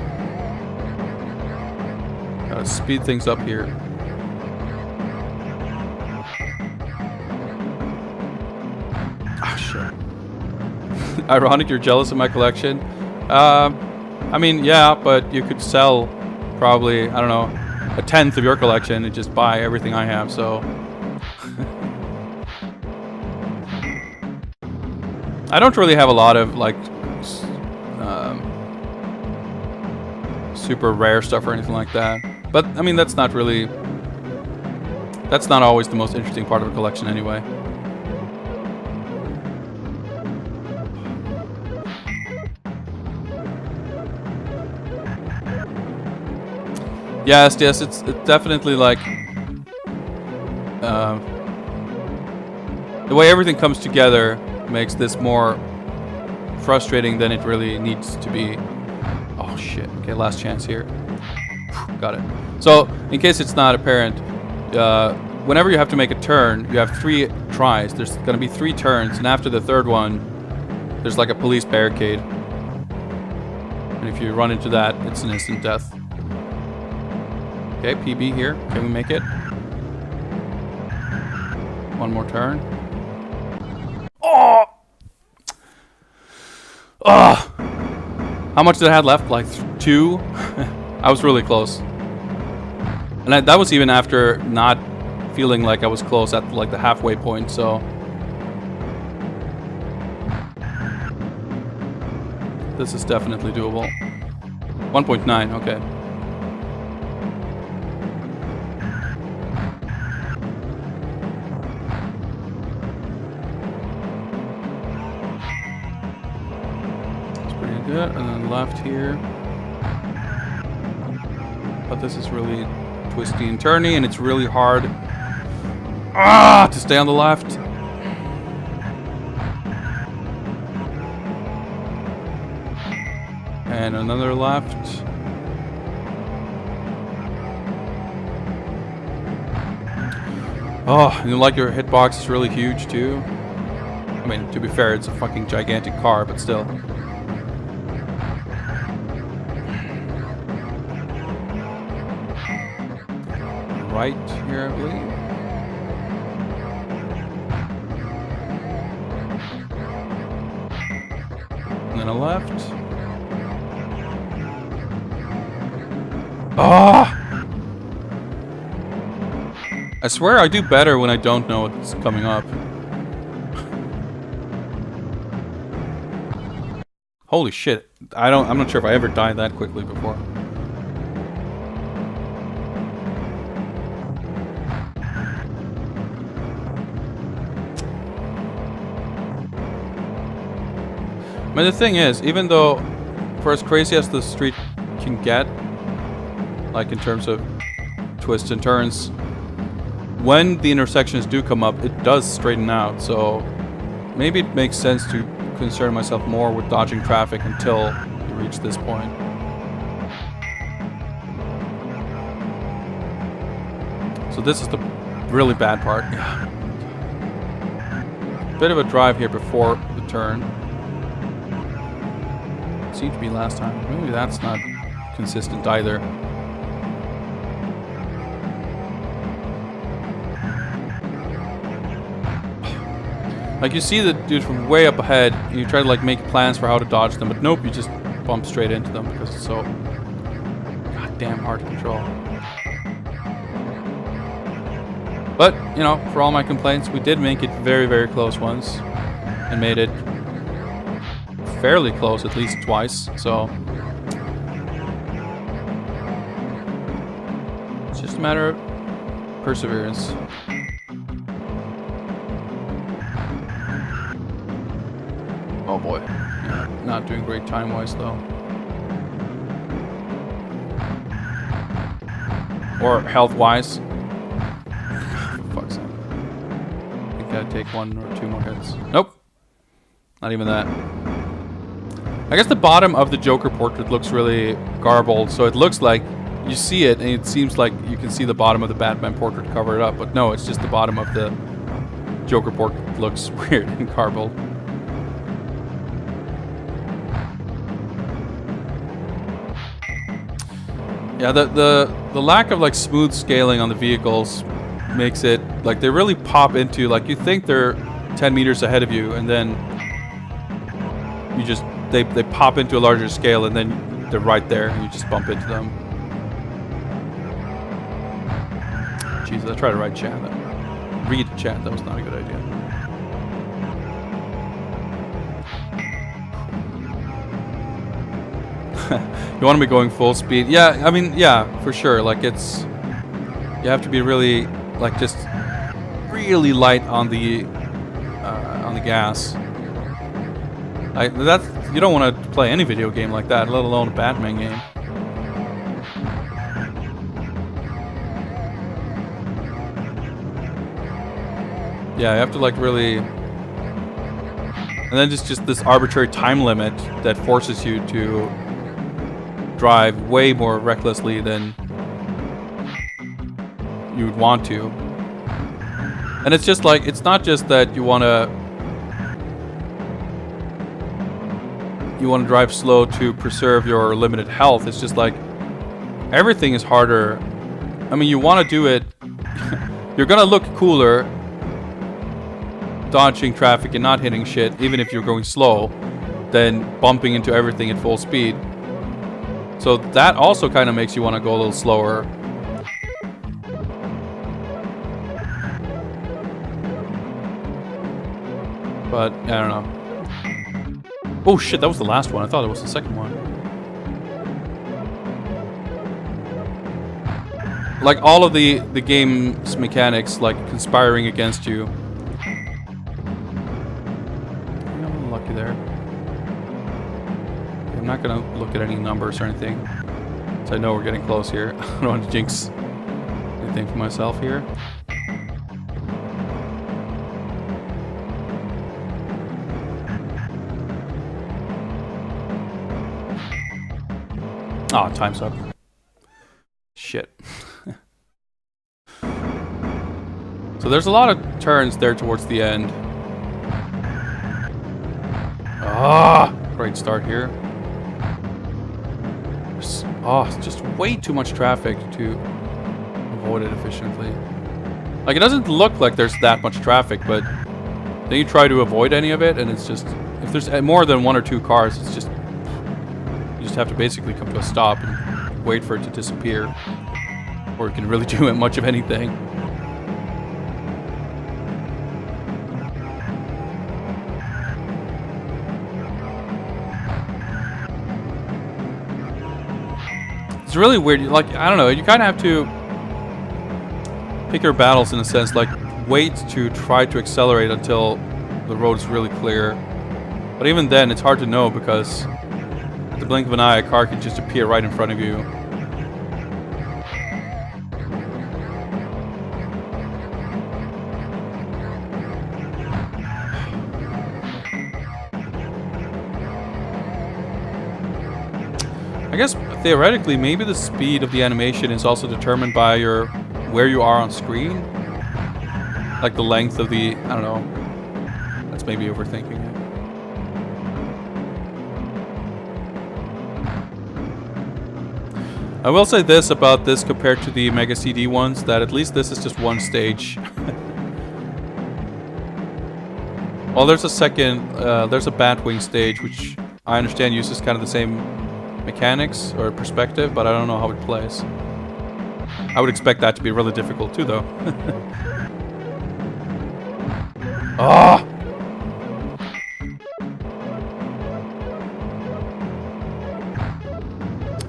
Gotta speed things up here. Ah, shit. Ironic you're jealous of my collection. I mean, yeah, but you could sell probably, I don't know, 1/10 of your collection and just buy everything I have, so. I don't really have a lot of, like, super rare stuff or anything like that. But, I mean, that's not really... That's not always the most interesting part of a collection anyway. Yes, it's definitely like... the way everything comes together makes this more frustrating than it really needs to be. Oh shit, okay, last chance here. Got it. So, in case it's not apparent, whenever you have to make a turn, you have 3 tries. There's going to be 3 turns, and after the third one, there's like a police barricade. And if you run into that, it's an instant death. Okay, PB here. Can we make it? One more turn. Oh! Oh! How much did I have left? Like 2? I was really close. And that was even after not feeling like I was close at like the halfway point, so... This is definitely doable. 1.9, okay. That's pretty good. And then left here. But this is really twisty and turny, and it's really hard to stay on the left. And another left. Oh, and like your hitbox is really huge too. I mean, to be fair, it's a fucking gigantic car, but still. Right here, I believe. And then a left. Ah! I swear I do better when I don't know what's coming up. Holy shit. I'm not sure if I ever died that quickly before. But the thing is, even though for as crazy as the street can get, like in terms of twists and turns, when the intersections do come up, it does straighten out. So maybe it makes sense to concern myself more with dodging traffic until you reach this point. So this is the really bad part. Bit of a drive here before the turn. Seemed to be last time. Maybe that's not consistent either. Like you see the dude from way up ahead, and you try to like make plans for how to dodge them, but nope, you just bump straight into them because it's so goddamn hard to control. But, you know, for all my complaints, we did make it very, very close once, and made it fairly close at least twice, so it's just a matter of perseverance. Oh boy, yeah, not doing great time-wise though. Or health-wise. For fuck's sake. I think I'd take 1 or 2 more hits. Nope. Not even that. I guess the bottom of the Joker portrait looks really garbled, so it looks like you see it and it seems like you can see the bottom of the Batman portrait cover it up, but no, it's just the bottom of the Joker portrait looks weird and garbled. Yeah, the lack of like smooth scaling on the vehicles makes it like they really pop into, like you think they're 10 meters ahead of you and then you just they pop into a larger scale and then they're right there and you just bump into them. Jesus, I tried to write chat. Read chat, that was not a good idea. You want to be going full speed? Yeah, I mean, yeah, for sure. Like it's, you have to be really, like, just really light on the gas. That's, you don't want to play any video game like that, let alone a Batman game. Yeah, you have to like really, and then just this arbitrary time limit that forces you to drive way more recklessly than you would want to. And it's just like, it's not just that you want to you want to drive slow to preserve your limited health. It's just like everything is harder. I mean, you want to do it. You're gonna look cooler dodging traffic and not hitting shit, even if you're going slow, than bumping into everything at full speed. So that also kind of makes you want to go a little slower. But I don't know. Oh shit, that was the last one. I thought it was the second one. Like all of the game's mechanics, like conspiring against you. I'm a little lucky there. I'm not gonna look at any numbers or anything, so I know we're getting close here. I don't want to jinx anything for myself here. Ah, oh, time's up. Shit. So there's a lot of turns there towards the end. Ah, great start here. It's just way too much traffic to avoid it efficiently. Like, it doesn't look like there's that much traffic, but then you try to avoid any of it, and it's just, if there's more than one or two cars, it's just, you just have to basically come to a stop and wait for it to disappear, or you can really do much of anything. It's really weird. Like, I don't know, you kind of have to pick your battles in a sense, like wait to try to accelerate until the road is really clear. But even then, it's hard to know because at the blink of an eye, a car can just appear right in front of you. I guess theoretically, maybe the speed of the animation is also determined by where you are on screen. Like the length of the, I don't know. That's maybe overthinking it. I will say this about this compared to the Mega CD ones, that at least this is just one stage. Well, there's a second, there's a Batwing stage, which I understand uses kind of the same mechanics or perspective, but I don't know how it plays. I would expect that to be really difficult too, though. Ah!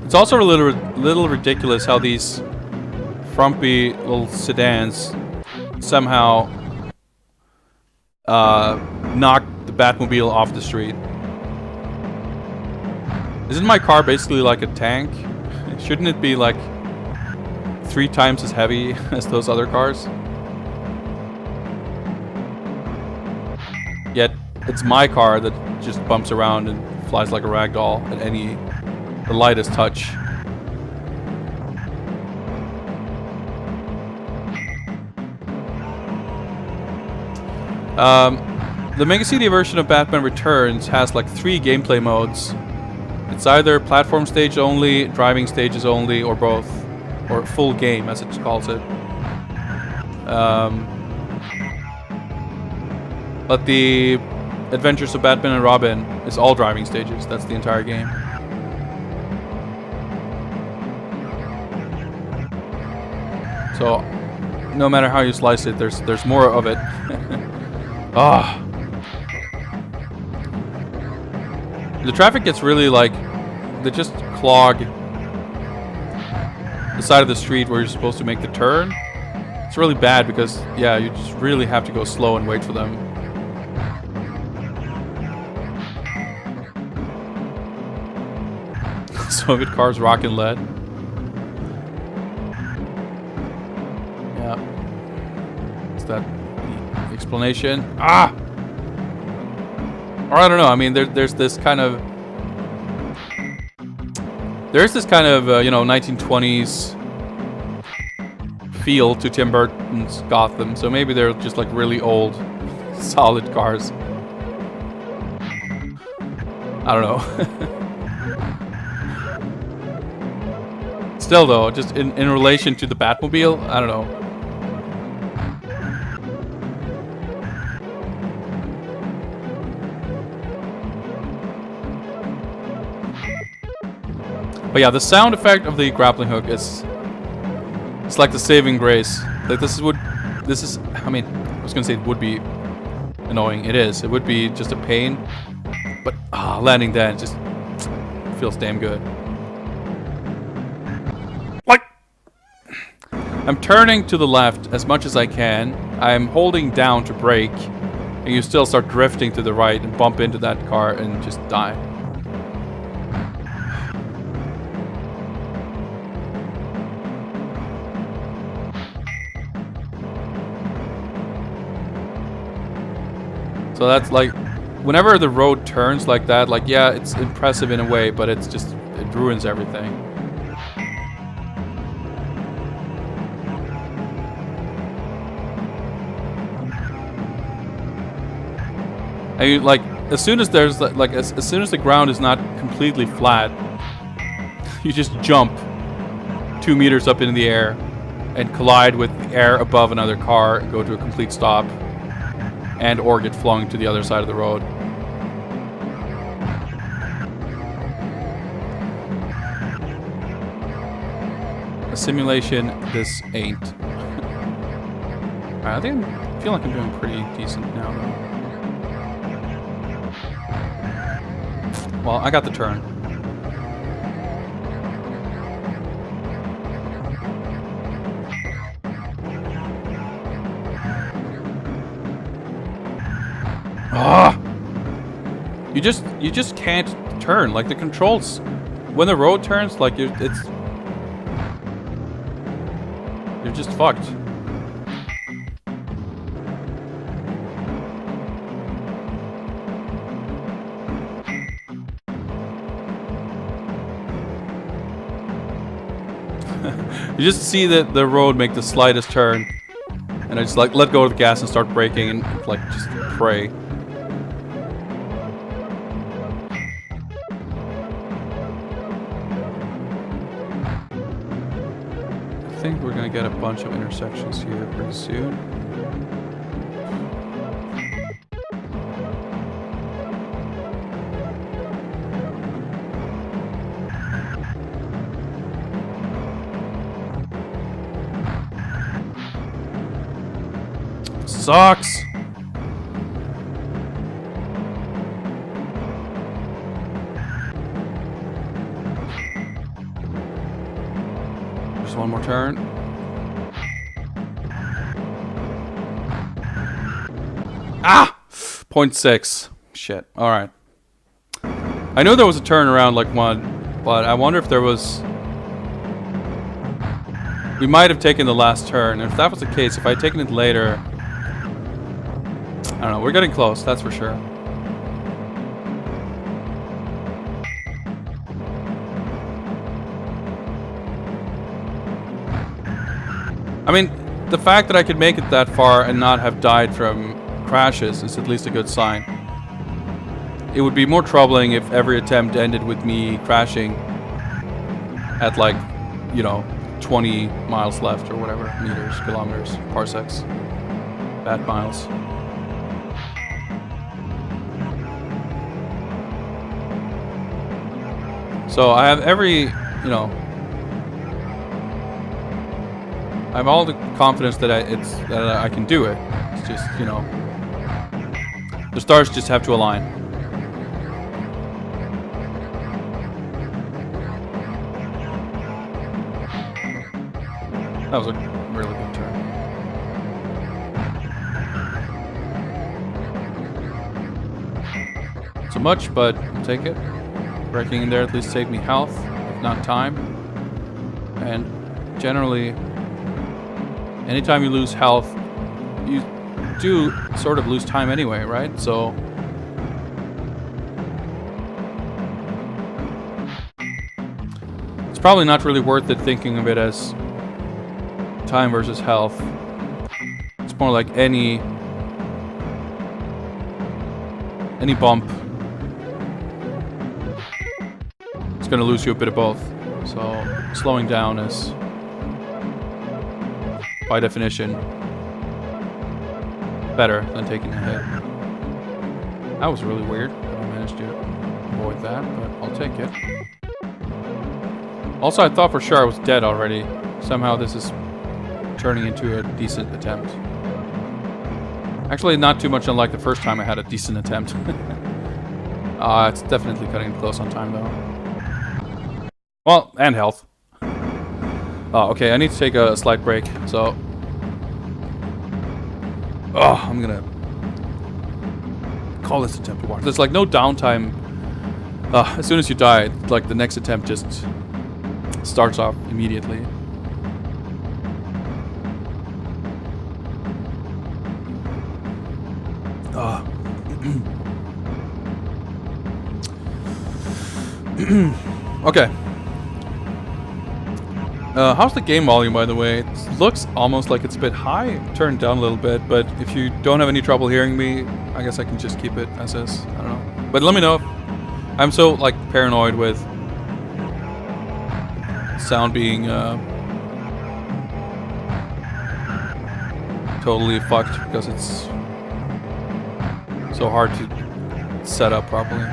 It's also a little ridiculous how these frumpy little sedans somehow knock the Batmobile off the street. Isn't my car basically like a tank? Shouldn't it be like 3 times as heavy as those other cars? Yet it's my car that just bumps around and flies like a rag doll at the lightest touch. The Mega CD version of Batman Returns has like 3 gameplay modes. It's either platform stage only, driving stages only, or both. Or full game, as it calls it. But the Adventures of Batman and Robin is all driving stages. That's the entire game. So, no matter how you slice it, there's more of it. Ah. The traffic gets really like, they just clog the side of the street where you're supposed to make the turn. It's really bad because, yeah, you just really have to go slow and wait for them. Soviet cars rockin' lead. Yeah. Is that the explanation? Ah! Or I don't know, I mean, there's this kind of... There's this kind of, you know, 1920s feel to Tim Burton's Gotham, so maybe they're just like really old, solid cars. I don't know. Still though, just in relation to the Batmobile, I don't know. But yeah, the sound effect of the grappling hook is... It's like the saving grace. Like this is, I mean, I was gonna say it would be annoying. It is. It would be just a pain. But landing that just feels damn good. Like, I'm turning to the left as much as I can. I'm holding down to brake. And you still start drifting to the right and bump into that car and just die. So that's like, whenever the road turns like that, like, yeah, it's impressive in a way, but it's just, it ruins everything. And you, like, as soon as there's, like, as soon as the ground is not completely flat, you just jump 2 meters up into the air and collide with the air above another car and go to a complete stop. And or get flung to the other side of the road. A simulation this ain't. I feel like I'm doing pretty decent now though. Well, I got the turn. You just can't turn. Like the controls, when the road turns, like you're just fucked. You just see that the road make the slightest turn, and I just like let go of the gas and start braking and like just pray. I think we're gonna get a bunch of intersections here pretty soon. Sucks. Just one more turn. Ah! 0.6. Shit. Alright. I knew there was a turn around like one, but I wonder if there was... We might have taken the last turn. If that was the case, if I had taken it later... I don't know, we're getting close, that's for sure. I mean, the fact that I could make it that far and not have died from crashes is at least a good sign. It would be more troubling if every attempt ended with me crashing at like, you know, 20 miles left or whatever, meters, kilometers, parsecs, bad miles. So I have every, you know, I have all the confidence that I can do it. It's just, you know, the stars just have to align. That was a really good turn. Not so much, but I'll take it. Braking in there at least saved me health, if not time. And generally, anytime you lose health, you do sort of lose time anyway, right? So it's probably not really worth it thinking of it as time versus health. It's more like any going to lose you a bit of both. So slowing down is, by definition, better than taking a hit. That was really weird. I managed to avoid that, but I'll take it. Also, I thought for sure I was dead already. Somehow this is turning into a decent attempt. Actually, not too much unlike the first time I had a decent attempt. It's definitely cutting it close on time, though. Well, and health. Okay, I need to take a slight break, so... I'm gonna... call this attempt one. There's like no downtime. As soon as you die, like the next attempt just starts off immediately. Okay. How's the game volume, by the way? It looks almost like it's a bit high. Turned down a little bit, but if you don't have any trouble hearing me, I guess I can just keep it as is. I don't know. But let me know. I'm so, like, paranoid with sound being totally fucked because it's so hard to set up properly.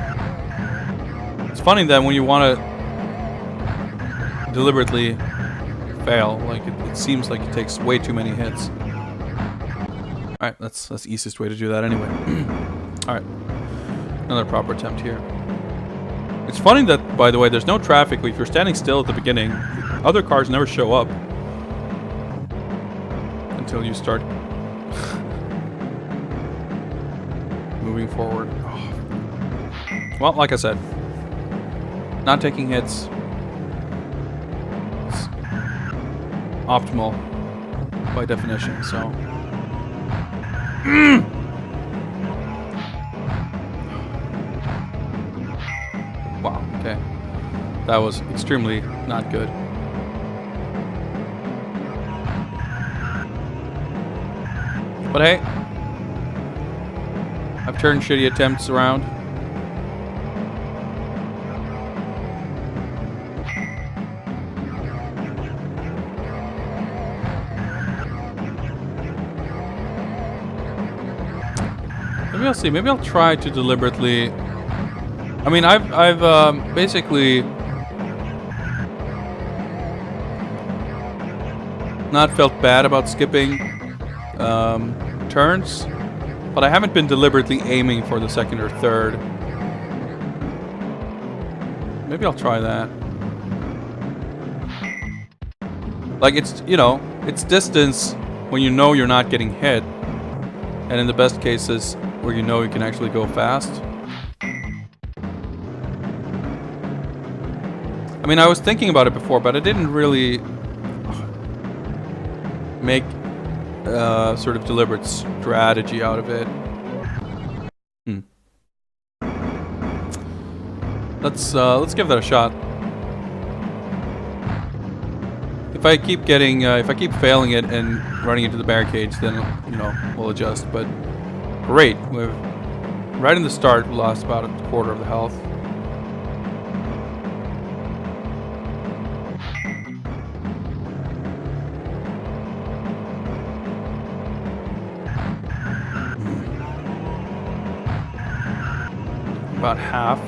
It's funny that when you want to deliberately fail, like it seems like it takes way too many hits. Alright, that's the easiest way to do that anyway. Alright, another proper attempt here. It's funny that, by the way, there's no traffic. If you're standing still at the beginning, other cars never show up until you start moving forward. Oh. Well, like I said, not taking hits is optimal by definition, so... Wow, okay. That was extremely not good. But hey, I've turned shitty attempts around. Maybe I'll see. Maybe I'll try to deliberately... I mean, I've basically not felt bad about skipping turns, but I haven't been deliberately aiming for the second or third. Maybe I'll try that. Like, it's, you know, it's distance when you know you're not getting hit, and in the best cases where you know you can actually go fast. I mean, I was thinking about it before, but I didn't really make sort of deliberate strategy out of it. Let's give that a shot. If I keep getting, if I keep failing it and running into the barricades, then, you know, we'll adjust. But great, right in the start, we lost about a quarter of the health. About half.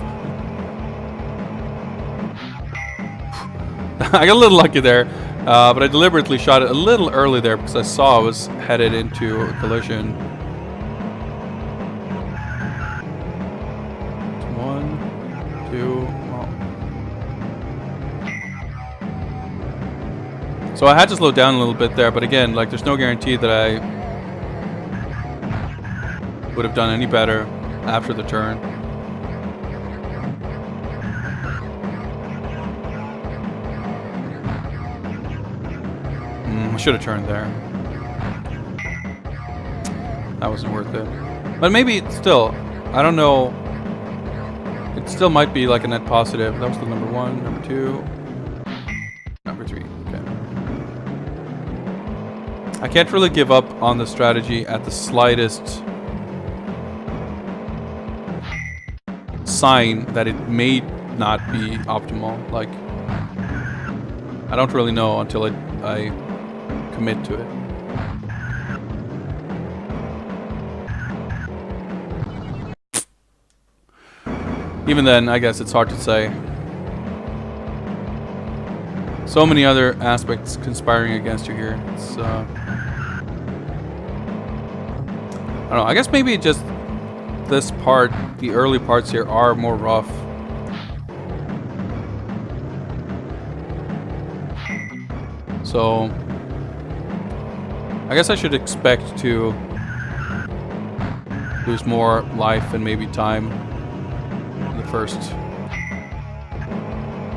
I got a little lucky there, but I deliberately shot it a little early there because I saw I was headed into a collision. One, two. Well. So I had to slow down a little bit there, but again, like, there's no guarantee that I would have done any better after the turn. I should have turned there. That wasn't worth it. But maybe still, I don't know. It still might be like a net positive. That was the number one, number two, number three. Okay. I can't really give up on the strategy at the slightest sign that it may not be optimal. Like, I don't really know until I commit to it. Even then, I guess it's hard to say. So many other aspects conspiring against you here. It's, I don't know, I guess maybe just this part, the early parts here are more rough. So, I guess I should expect to lose more life and maybe time in the first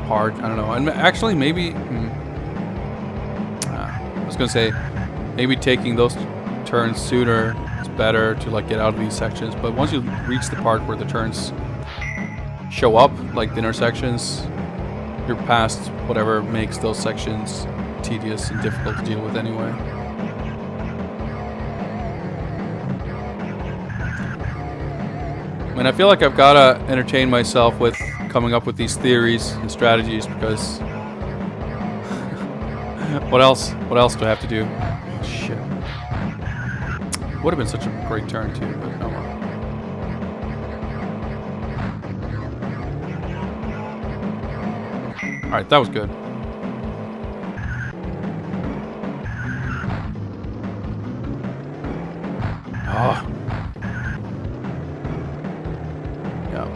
part. I don't know. And actually, maybe... I was gonna say, maybe taking those turns sooner is better to like get out of these sections. But once you reach the part where the turns show up, like the intersections, you're past whatever makes those sections tedious and difficult to deal with anyway. And I feel like I've gotta entertain myself with coming up with these theories and strategies because what else do I have to do? Oh, shit. Would have been such a great turn too, but oh well. Alright, that was good. Oh. Yeah.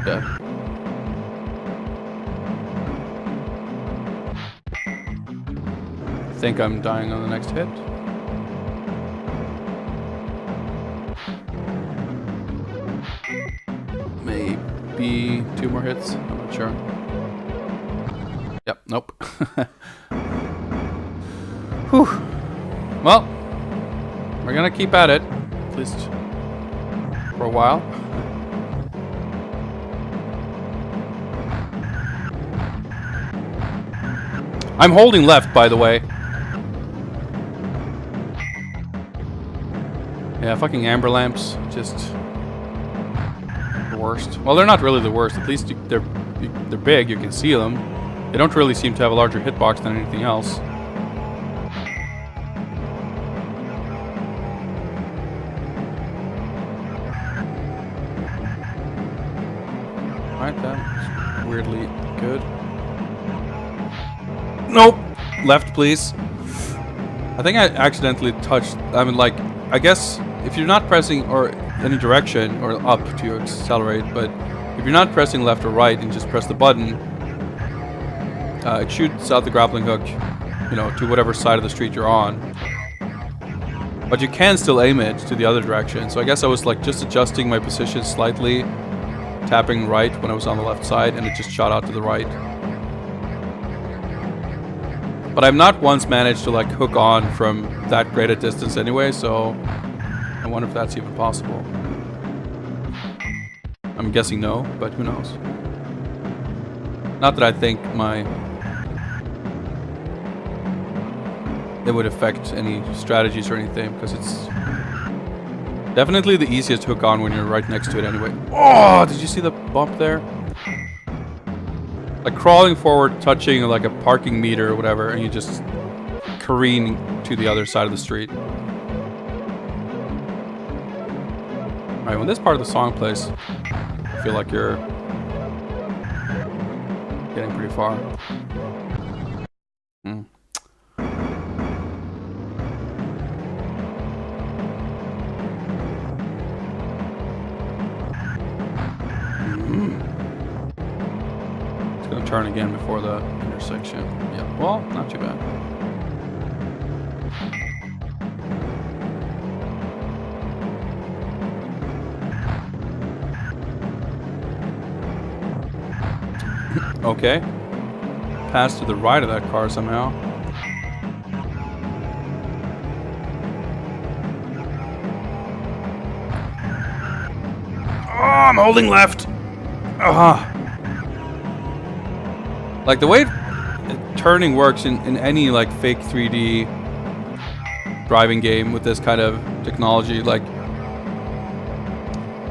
Dead. I think I'm dying on the next hit. Maybe 2 more hits. I'm not sure. Yep. Nope. Whew. Well, we're gonna keep at it, at least for a while. I'm holding left, by the way. Yeah, fucking amber lamps, just the worst. Well, they're not really the worst. At least they're big. You can see them. They don't really seem to have a larger hitbox than anything else. Alright, that's weirdly good. Nope! Left, please. I think I accidentally touched... I mean, like, I guess if you're not pressing or any direction or up to accelerate, but if you're not pressing left or right and just press the button, it shoots out the grappling hook, you know, to whatever side of the street you're on. But you can still aim it to the other direction. So I guess I was like just adjusting my position slightly, tapping right when I was on the left side, and it just shot out to the right. But I've not once managed to like hook on from that great a distance anyway, so I wonder if that's even possible. I'm guessing no, but who knows. Not that I think it would affect any strategies or anything, because it's definitely the easiest hook on when you're right next to it anyway. Oh, did you see the bump there? Like crawling forward, touching like a parking meter or whatever, and you just careen to the other side of the street. Alright, when this part of the song plays, I feel like you're getting pretty far. Turn again before the intersection. Yeah, well, not too bad. Okay. Pass to the right of that car somehow. Oh, I'm holding left. Like the way turning works in any like fake 3D driving game with this kind of technology, like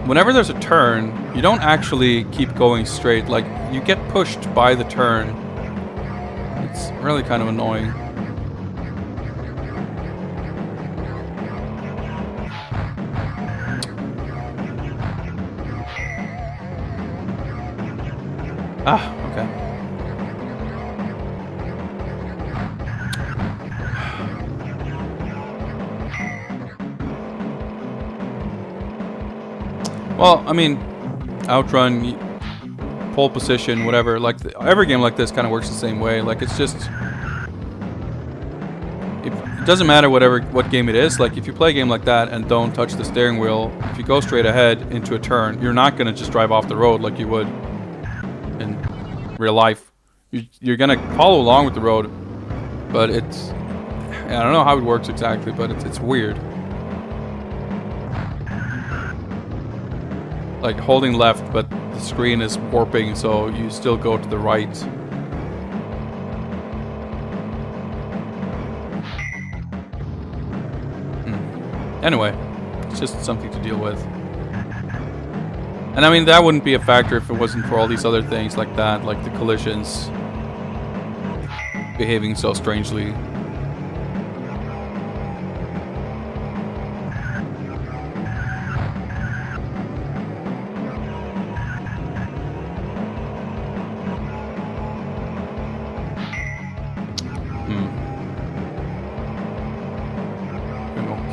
whenever there's a turn, you don't actually keep going straight. Like, you get pushed by the turn. It's really kind of annoying. Ah, okay. Well, I mean, outrun, pole position, whatever. Like every game like this kind of works the same way. Like it's just, it doesn't matter what game it is. Like if you play a game like that and don't touch the steering wheel, if you go straight ahead into a turn, you're not gonna just drive off the road like you would in real life. You're gonna follow along with the road, but it's, I don't know how it works exactly, but it's weird. Like holding left, but the screen is warping, so you still go to the right. Anyway, it's just something to deal with. And I mean, that wouldn't be a factor if it wasn't for all these other things like that, like the collisions behaving so strangely.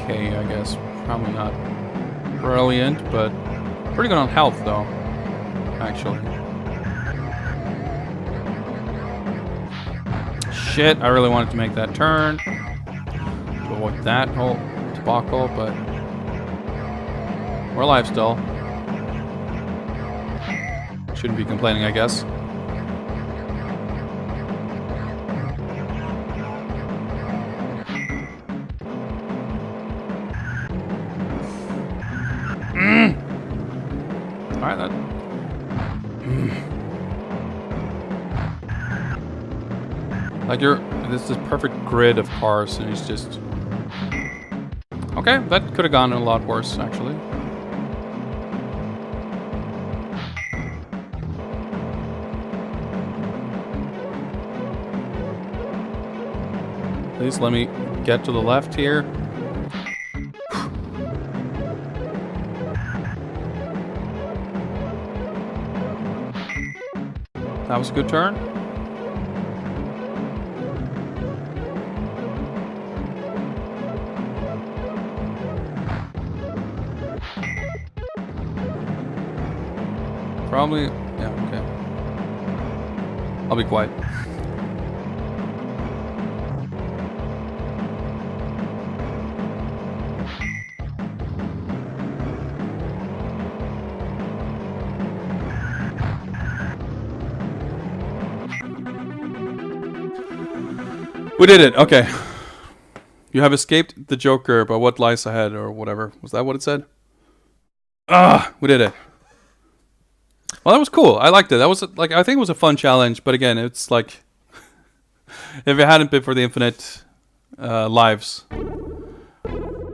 Okay, I guess. Probably not brilliant, but pretty good on health, though, actually. Shit, I really wanted to make that turn to avoid that whole debacle, but we're alive still. Shouldn't be complaining, I guess. Alright, that. Like this is perfect grid of cars, and it's just. Okay, that could have gone a lot worse, actually. Please let me get to the left here. That was a good turn. Probably, yeah, okay. I'll be quiet. We did it, okay. You have escaped the Joker, but what lies ahead, or whatever. Was that what it said? Ah, we did it. Well, that was cool. I liked it. That was, like, I think it was a fun challenge, but again, it's like, if it hadn't been for the infinite lives.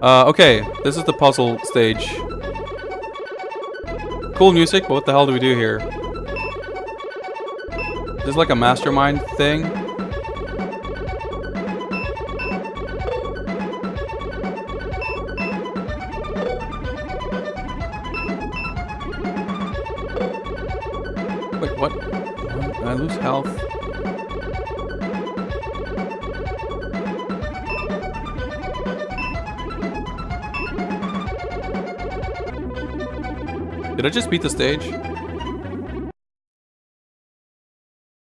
Okay, this is the puzzle stage. Cool music, but what the hell do we do here? Is this like a mastermind thing? Wait, what? Did I lose health? Did I just beat the stage?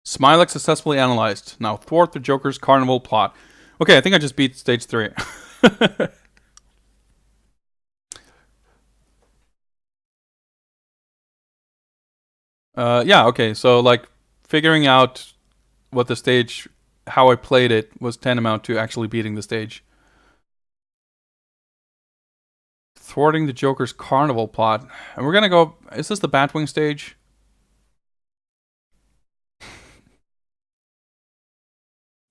Smilex successfully analyzed. Now thwart the Joker's carnival plot. Okay, I think I just beat stage 3. Yeah, okay, so like figuring out what the stage, how I played it was tantamount to actually beating the stage. Thwarting the Joker's carnival plot. And we're gonna go, is this the Batwing stage?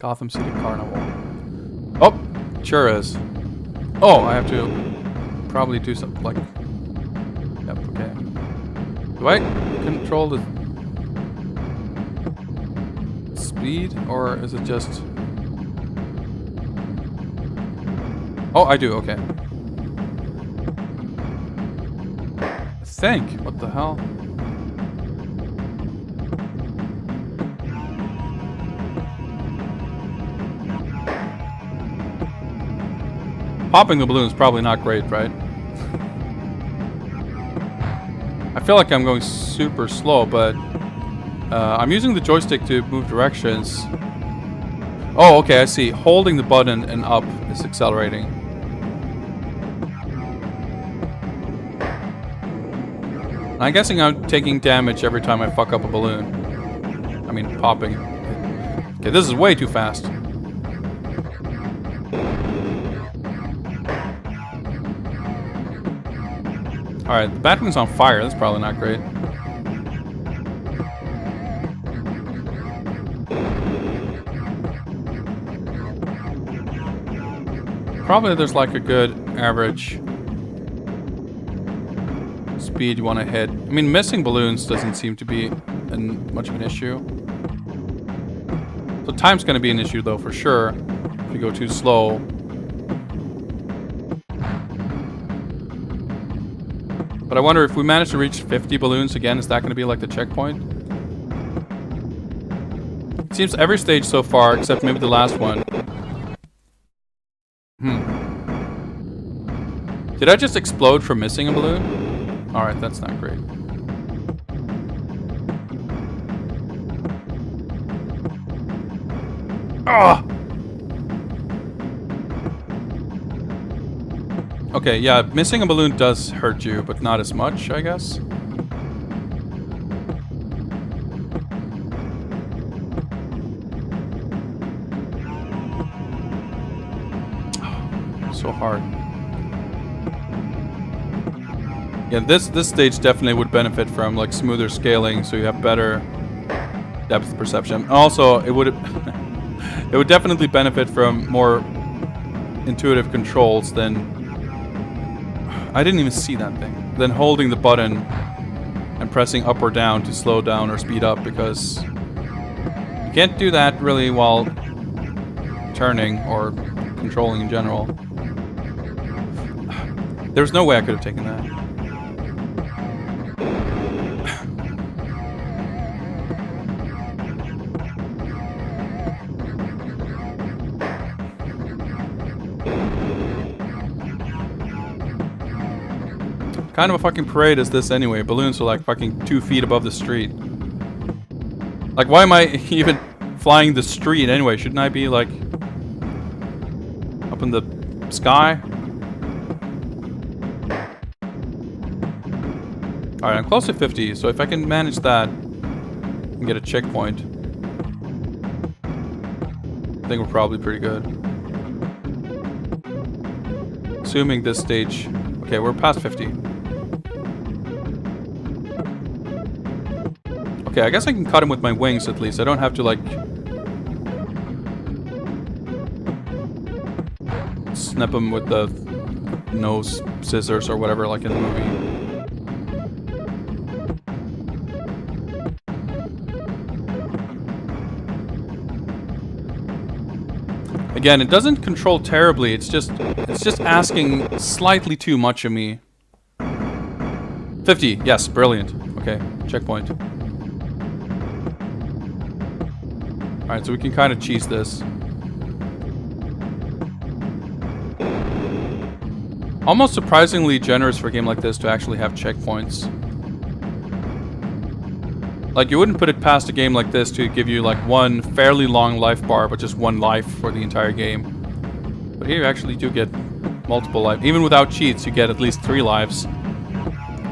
Gotham City Carnival. Oh, sure is. Oh, I have to probably do something like, yep, Okay. Do I control the speed, or is it just... Oh, I do, okay. I think. What the hell? Popping the balloon is probably not great, right? I feel like I'm going super slow, but I'm using the joystick to move directions. Oh, okay, I see. Holding the button and up is accelerating. I'm guessing I'm taking damage every time I fuck up a balloon. I mean, popping. Okay, this is way too fast. Alright, the Batwing's on fire. That's probably not great. Probably there's like a good average speed you want to hit. I mean, missing balloons doesn't seem to be much of an issue. So time's going to be an issue though, for sure. If you go too slow. But I wonder if we manage to reach 50 balloons again, is that going to be like the checkpoint? It seems every stage so far, except maybe the last one. Did I just explode from missing a balloon? Alright, that's not great. Ah! Okay, yeah, missing a balloon does hurt you, but not as much, I guess. So hard. Yeah, this stage definitely would benefit from like smoother scaling, so you have better depth perception. Also, it would it would definitely benefit from more intuitive controls than... I didn't even see that thing. Then holding the button and pressing up or down to slow down or speed up, because you can't do that really while turning or controlling in general. There's no way I could have taken that. Kind of a fucking parade is this anyway. Balloons are like fucking 2 feet above the street. Like, why am I even flying the street anyway? Shouldn't I be like up in the sky? Alright, I'm close to 50, so if I can manage that and get a checkpoint, I think we're probably pretty good. Assuming this stage... Okay, we're past 50. Okay, I guess I can cut him with my wings at least. I don't have to, like... snap him with the nose scissors or whatever, like in the movie. Again, it doesn't control terribly. It's just asking slightly too much of me. 50. Yes, brilliant. Okay, checkpoint. Alright, so we can kind of cheese this. Almost surprisingly generous for a game like this to actually have checkpoints. Like, you wouldn't put it past a game like this to give you, like, one fairly long life bar, but just one life for the entire game. But here you actually do get multiple life. Even without cheats, you get at least 3 lives.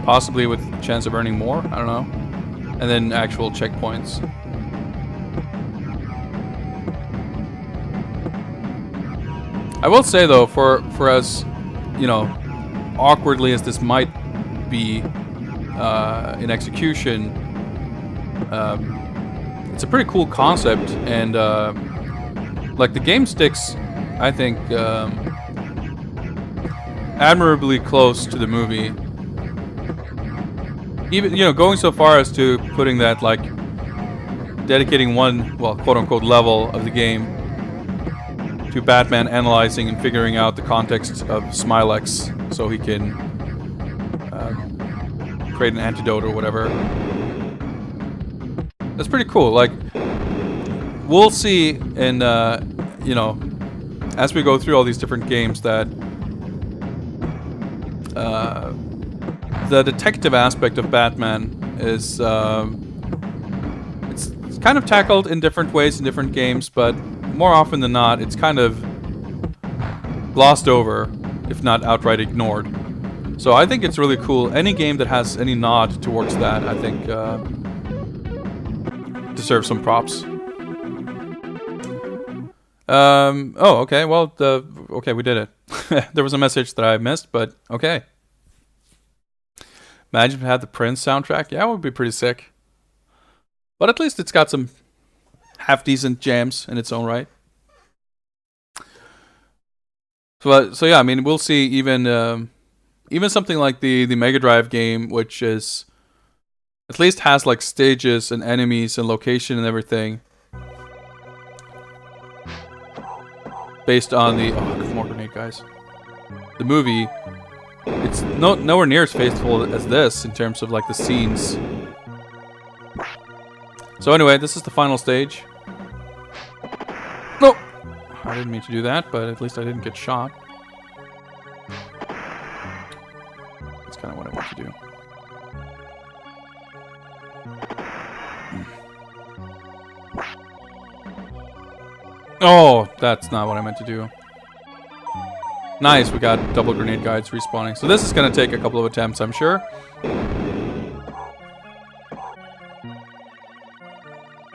Possibly with a chance of earning more, I don't know. And then actual checkpoints. I will say, though, for as, you know, awkwardly as this might be in execution, it's a pretty cool concept, and like the game sticks, I think, admirably close to the movie. Even, you know, going so far as to putting that, like, dedicating one, well, quote-unquote level of the game to Batman analyzing and figuring out the context of Smilex so he can create an antidote or whatever. That's pretty cool. Like, we'll see in, you know, as we go through all these different games that the detective aspect of Batman is, it's kind of tackled in different ways in different games, but more often than not, it's kind of glossed over, if not outright ignored. So I think it's really cool. Any game that has any nod towards that, I think, deserves some props. Oh, okay, well, okay, we did it. There was a message that I missed, but okay. Imagine if it had the Prince soundtrack. Yeah, it would be pretty sick. But at least it's got some half-decent jams in its own right. So yeah, I mean, we'll see even something like the Mega Drive game, which is at least has like stages and enemies and location and everything. Based on the more grenade guys. The movie, it's nowhere near as faithful as this in terms of like the scenes. So anyway, this is the final stage. No, I didn't mean to do that, but at least I didn't get shot. That's kind of what I want to do. Oh, that's not what I meant to do. Nice, we got double grenade guides respawning. So this is going to take a couple of attempts, I'm sure.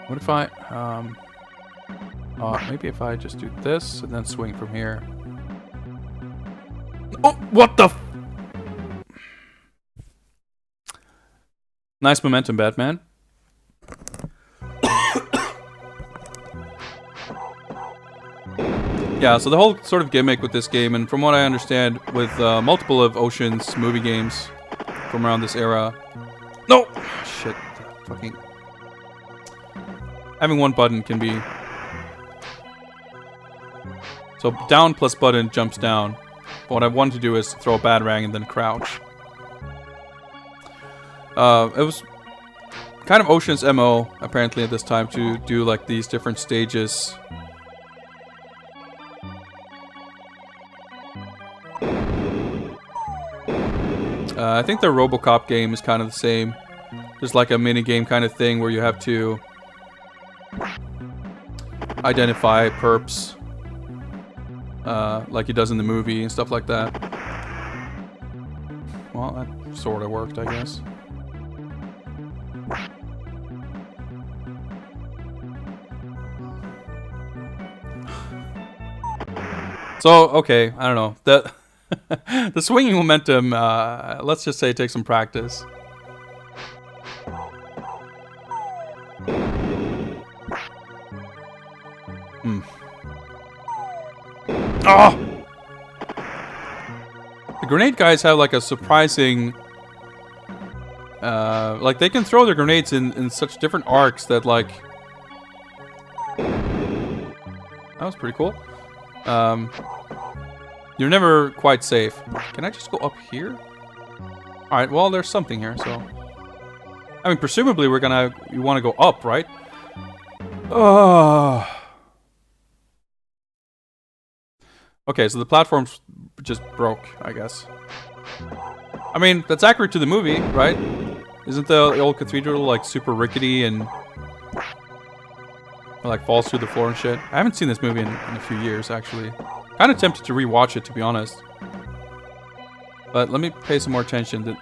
What if I... maybe if I just do this and then swing from here. Oh, what the... Nice momentum, Batman. Yeah, so the whole sort of gimmick with this game, and from what I understand, with multiple of Ocean's movie games from around this era... No! Shit. Fucking... Having one button can be... So down plus button jumps down. But what I wanted to do is throw a batarang and then crouch. It was kind of Ocean's MO, apparently, at this time, to do like these different stages. I think their RoboCop game is kind of the same. There's like a mini game kind of thing where you have to identify perps, like he does in the movie and stuff like that. Well, that sort of worked, I guess. So, okay, I don't know. The swinging momentum, let's just say it takes some practice. Oh! The grenade guys have like a surprising... like they can throw their grenades in such different arcs that like... That was pretty cool. You're never quite safe. Can I just go up here? Alright, well, there's something here, so... I mean, presumably we want to go up, right? Okay, so the platforms just broke, I guess. I mean, that's accurate to the movie, right? Isn't the old cathedral, like, super rickety and... like, falls through the floor and shit? I haven't seen this movie in a few years, actually. Kind of tempted to rewatch it, to be honest. But let me pay some more attention. It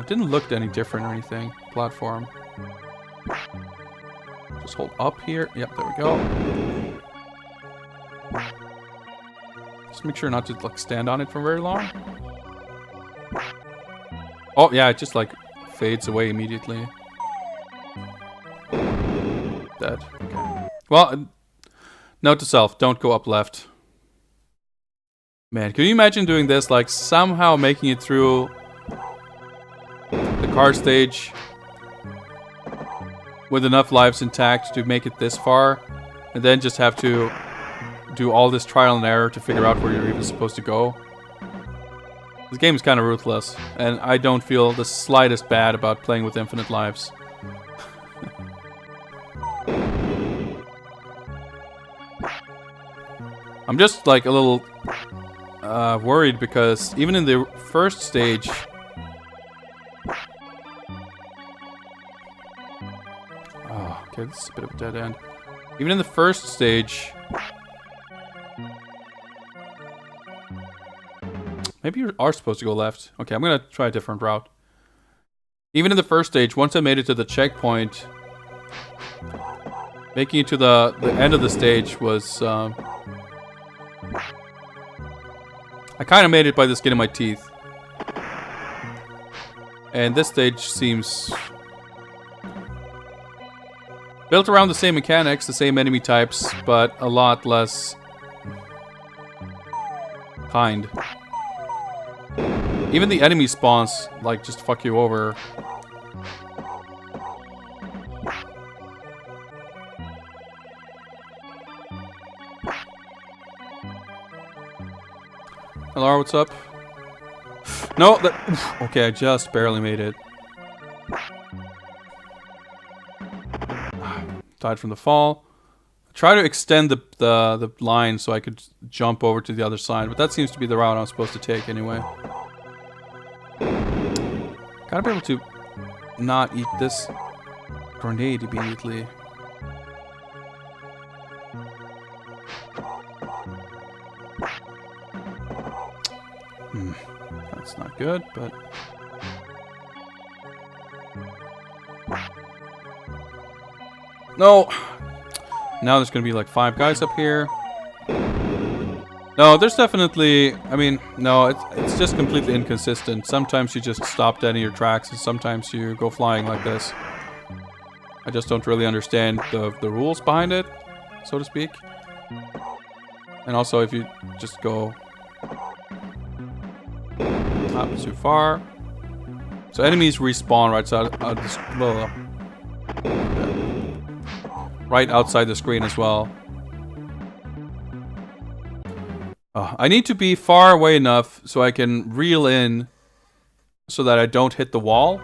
didn't look any different or anything. Platform. Just hold up here. Yep, there we go. Just make sure not to like stand on it for very long. Oh yeah, it just like fades away immediately. Dead. Okay. Well, note to self: don't go up left. Man, can you imagine doing this, like somehow making it through the hard stage with enough lives intact to make it this far, and then just have to do all this trial and error to figure out where you're even supposed to go. This game is kind of ruthless, and I don't feel the slightest bad about playing with infinite lives. I'm just like a little worried because even in the first stage, oh, okay, this is a bit of a dead end. Even in the first stage, maybe you are supposed to go left. Okay, I'm gonna try a different route. Even in the first stage, once I made it to the checkpoint, making it to the end of the stage was I kind of made it by the skin of my teeth. And this stage seems built around the same mechanics, the same enemy types, but a lot less kind. Even the enemy spawns, like, just fuck you over. Hello, what's up? No, that... Okay, I just barely made it. Died from the fall. Try to extend the line so I could jump over to the other side, but that seems to be the route I'm supposed to take anyway. Gotta be able to not eat this grenade immediately. That's not good, but... No! Now there's gonna be like 5 guys up here. No, there's definitely... I mean, no, it's just completely inconsistent. Sometimes you just stop dead in your tracks, and sometimes you go flying like this. I just don't really understand the rules behind it, so to speak. And also, if you just go... up too far. So enemies respawn right outside the screen as well. I need to be far away enough so I can reel in so that I don't hit the wall.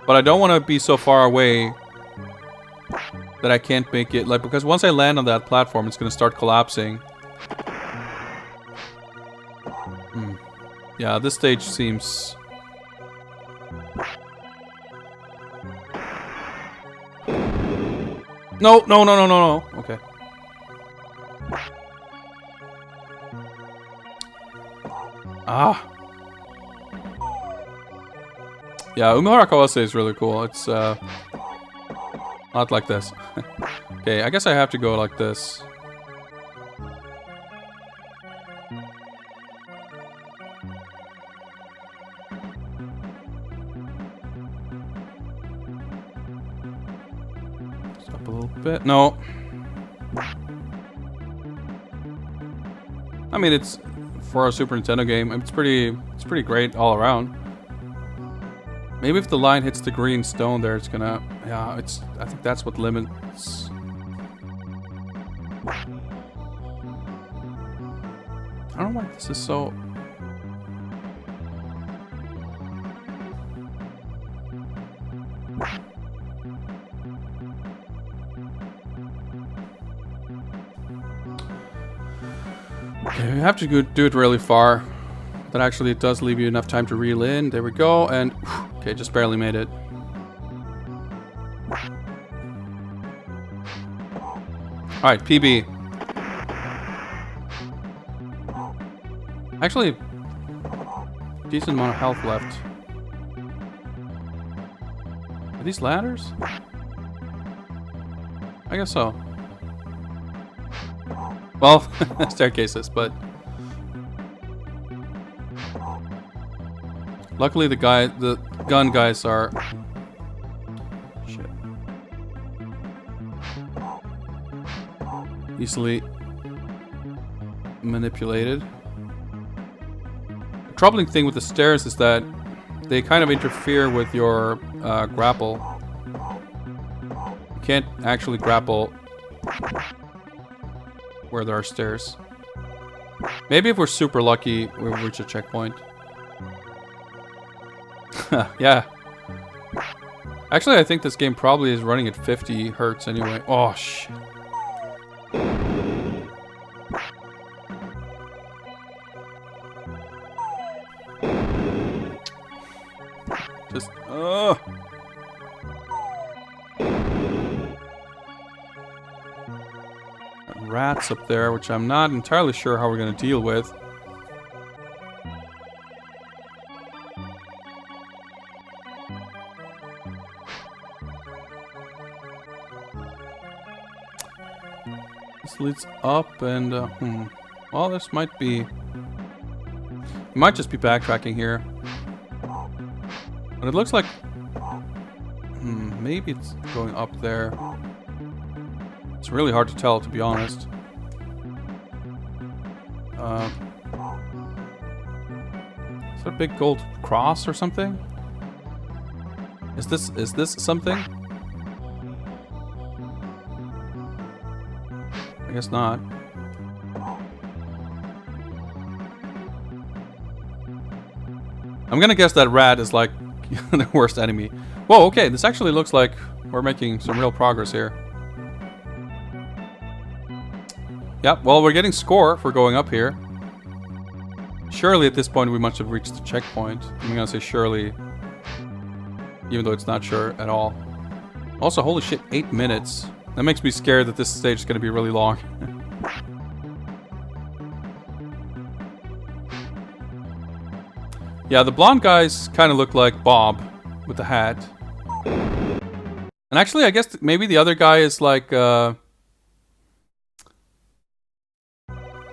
But I don't want to be so far away that I can't make it, like, because once I land on that platform, it's going to start collapsing. Yeah, this stage seems... No, no, no, no, no, no. Okay. Ah. Yeah, Umihara Kawase is really cool. It's, not like this. Okay, I guess I have to go like this. Up a little bit. No. I mean, it's for a Super Nintendo game. It's pretty great all around. Maybe if the line hits the green stone there, it's gonna... Yeah, it's... I think that's what limits... I don't know why this is so... Okay, we have to do it really far. That actually does leave you enough time to reel in. There we go, and... Okay, just barely made it. Alright, PB. Actually, decent amount of health left. Are these ladders? I guess so. Well, staircases, but... Luckily the gun guys are... Shit. Easily manipulated. troubling thing with the stairs is that they kind of interfere with your grapple. You can't actually grapple where there are stairs. Maybe if we're super lucky, we'll reach a checkpoint. Yeah. Actually, I think this game probably is running at 50 hertz anyway. Oh, shit. Just, rats up there, which I'm not entirely sure how we're going to deal with. This leads up and, well, this might be... We might just be backtracking here. But it looks like... maybe it's going up there. It's really hard to tell, to be honest. Is that a big gold cross or something? Is this something? I guess not. I'm gonna guess that rat is like the worst enemy. Whoa, okay, this actually looks like we're making some real progress here. Yep, well, we're getting score for going up here. Surely at this point we must have reached the checkpoint. I'm gonna say surely, even though it's not sure at all. Also, holy shit, 8 minutes. That makes me scared that this stage is gonna be really long. Yeah, the blonde guys kind of look like Bob with the hat. And actually, I guess maybe the other guy is like, I'm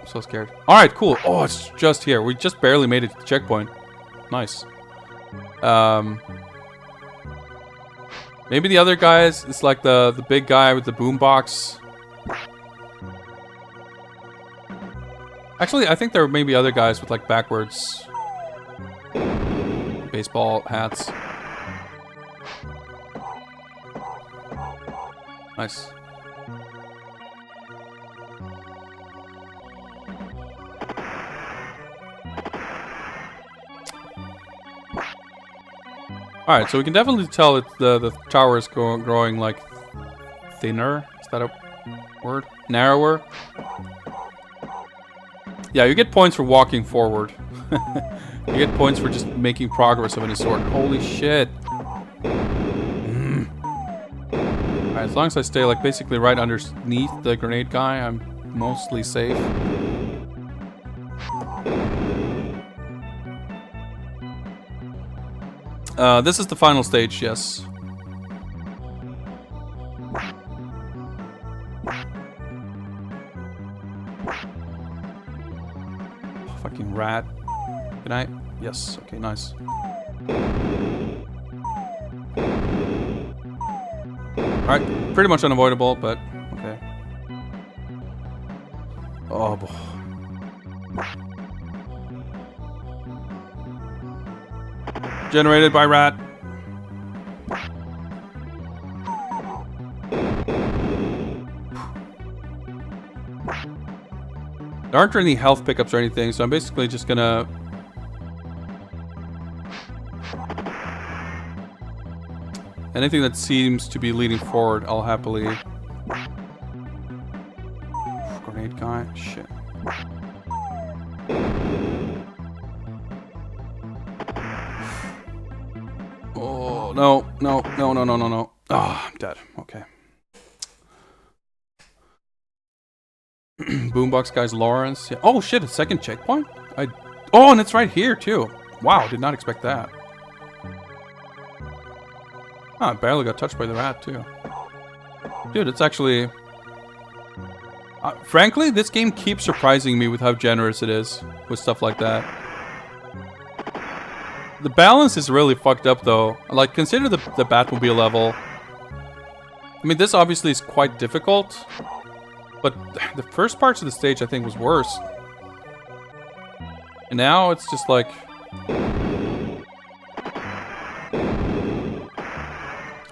so scared. Alright, cool. Oh, it's just here. We just barely made it to the checkpoint. Nice. Maybe the other guy is like the big guy with the boombox. Actually, I think there may be other guys with like backwards baseball hats. Nice. Alright, so we can definitely tell that the tower is growing like thinner. Is that a word? Narrower? Yeah, you get points for walking forward. You get points for just making progress of any sort. Holy shit. Alright, as long as I stay like basically right underneath the grenade guy, I'm mostly safe. This is the final stage, yes. Oh, fucking rat. Can I? Yes, okay, nice. Alright, pretty much unavoidable, but okay. Oh, boy. Generated by rat. There aren't any health pickups or anything, so I'm basically just gonna... Anything that seems to be leading forward, I'll happily... Grenade guy? Shit. Oh, no, no, no, no, no, no, no. Oh, I'm dead. Okay. Boombox guy's Lawrence. Yeah. Oh, shit, a second checkpoint? Oh, and it's right here, too. Wow, did not expect that. Oh, I barely got touched by the rat, too. Dude, it's actually... frankly, this game keeps surprising me with how generous it is with stuff like that. The balance is really fucked up, though. Like, consider the Batmobile level. I mean, this obviously is quite difficult. But the first parts of the stage, I think, was worse. And now it's just like...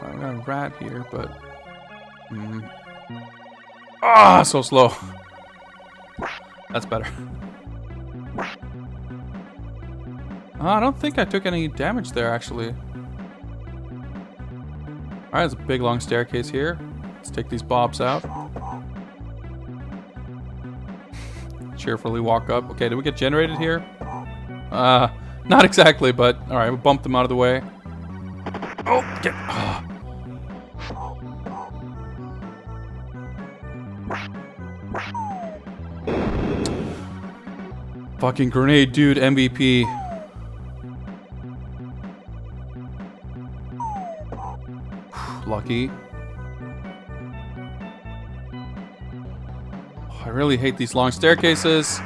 I got a rat here, but... Ah, so slow. That's better. I don't think I took any damage there, actually. Alright, there's a big long staircase here. Let's take these bobs out. Cheerfully walk up. Okay, did we get generated here? Not exactly, but... Alright, we'll bump them out of the way. Oh, get... Fucking grenade dude, MVP. Lucky. Oh, I really hate these long staircases.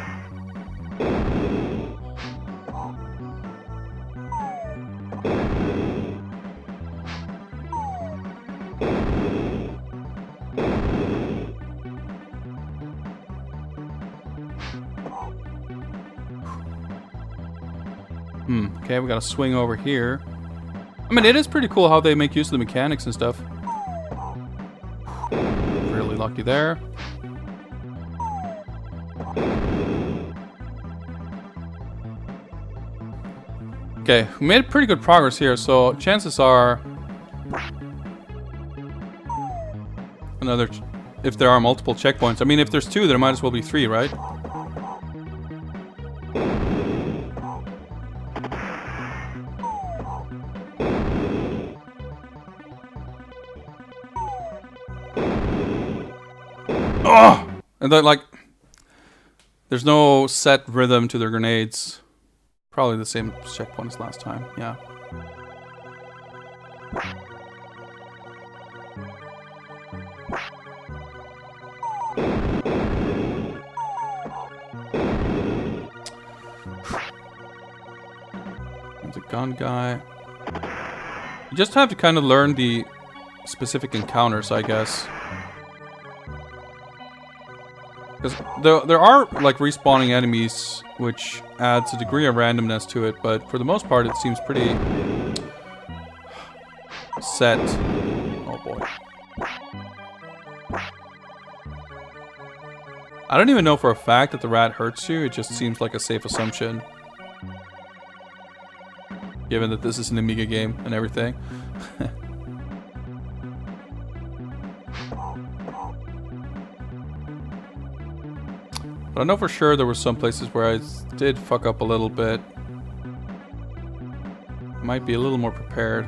Okay, we gotta swing over here. I mean, it is pretty cool how they make use of the mechanics and stuff. Really lucky there. Okay, we made pretty good progress here, so chances are... if there are multiple checkpoints. I mean, if there's 2, there might as well be 3, right? Oh! And then, like, there's no set rhythm to their grenades. Probably the same checkpoint as last time, yeah. There's a gun guy. You just have to kind of learn the specific encounters, I guess. Because there are, like, respawning enemies, which adds a degree of randomness to it, but for the most part, it seems pretty set. Oh, boy. I don't even know for a fact that the rat hurts you. It just seems like a safe assumption. Given that this is an Amiga game and everything. But I know for sure there were some places where I did fuck up a little bit. Might be a little more prepared.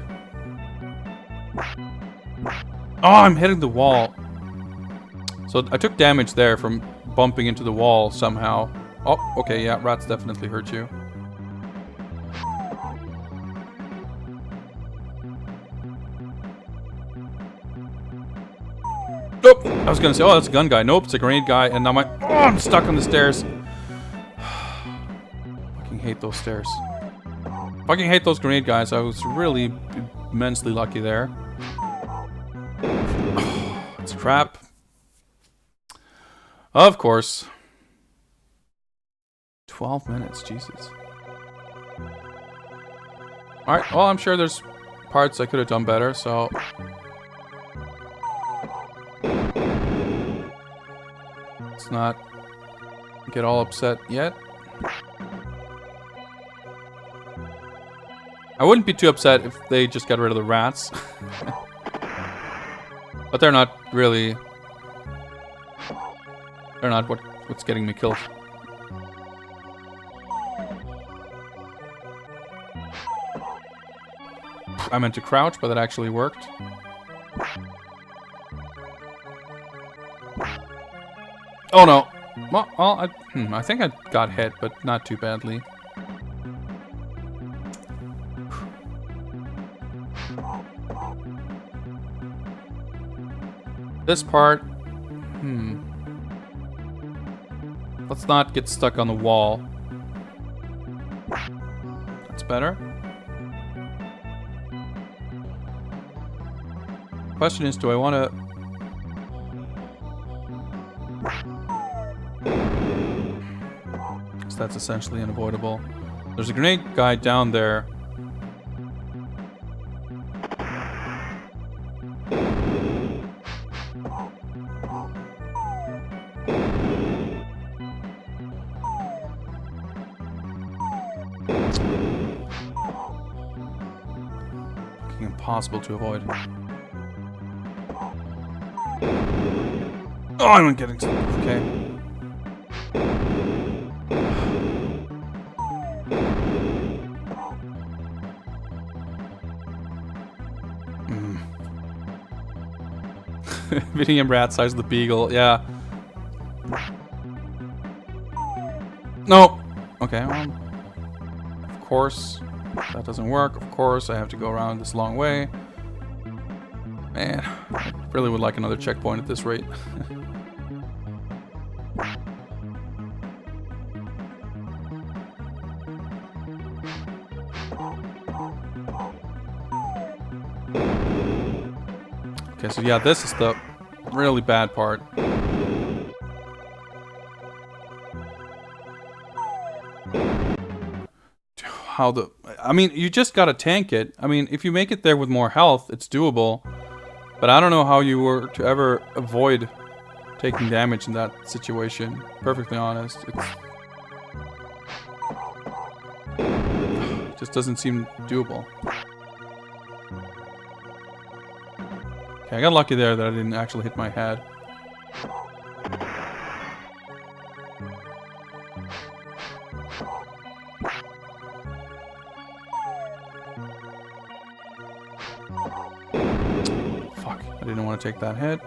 Oh, I'm hitting the wall. So I took damage there from bumping into the wall somehow. Oh, okay, yeah, rats definitely hurt you. Nope! I was gonna say, oh, that's a gun guy. Nope, it's a grenade guy, and now I'm stuck on the stairs. Fucking hate those stairs. Fucking hate those grenade guys. I was really immensely lucky there. It's crap. Of course. 12 minutes, Jesus. Alright, well, I'm sure there's parts I could have done better, so... let's not get all upset yet. I wouldn't be too upset if they just got rid of the rats. But they're not really... they're not what's getting me killed. I meant to crouch, but that actually worked. Oh no! Well, I think I got hit, but not too badly. This part... let's not get stuck on the wall. That's better. Question is, do I want to... that's essentially unavoidable. There's a grenade guy down there. Impossible to avoid. Oh, I'm not getting. Okay. Medium rat size of the beagle. Yeah. No. Okay. Well, of course. That doesn't work. Of course, I have to go around this long way. Man, I really would like another checkpoint at this rate. Okay, so yeah, this is the really bad part. How the... I mean, you just gotta tank it. I mean, if you make it there with more health, it's doable. But I don't know how you were to ever avoid taking damage in that situation. Perfectly honest. It just doesn't seem doable. Okay, I got lucky there that I didn't actually hit my head. I didn't want to take that hit.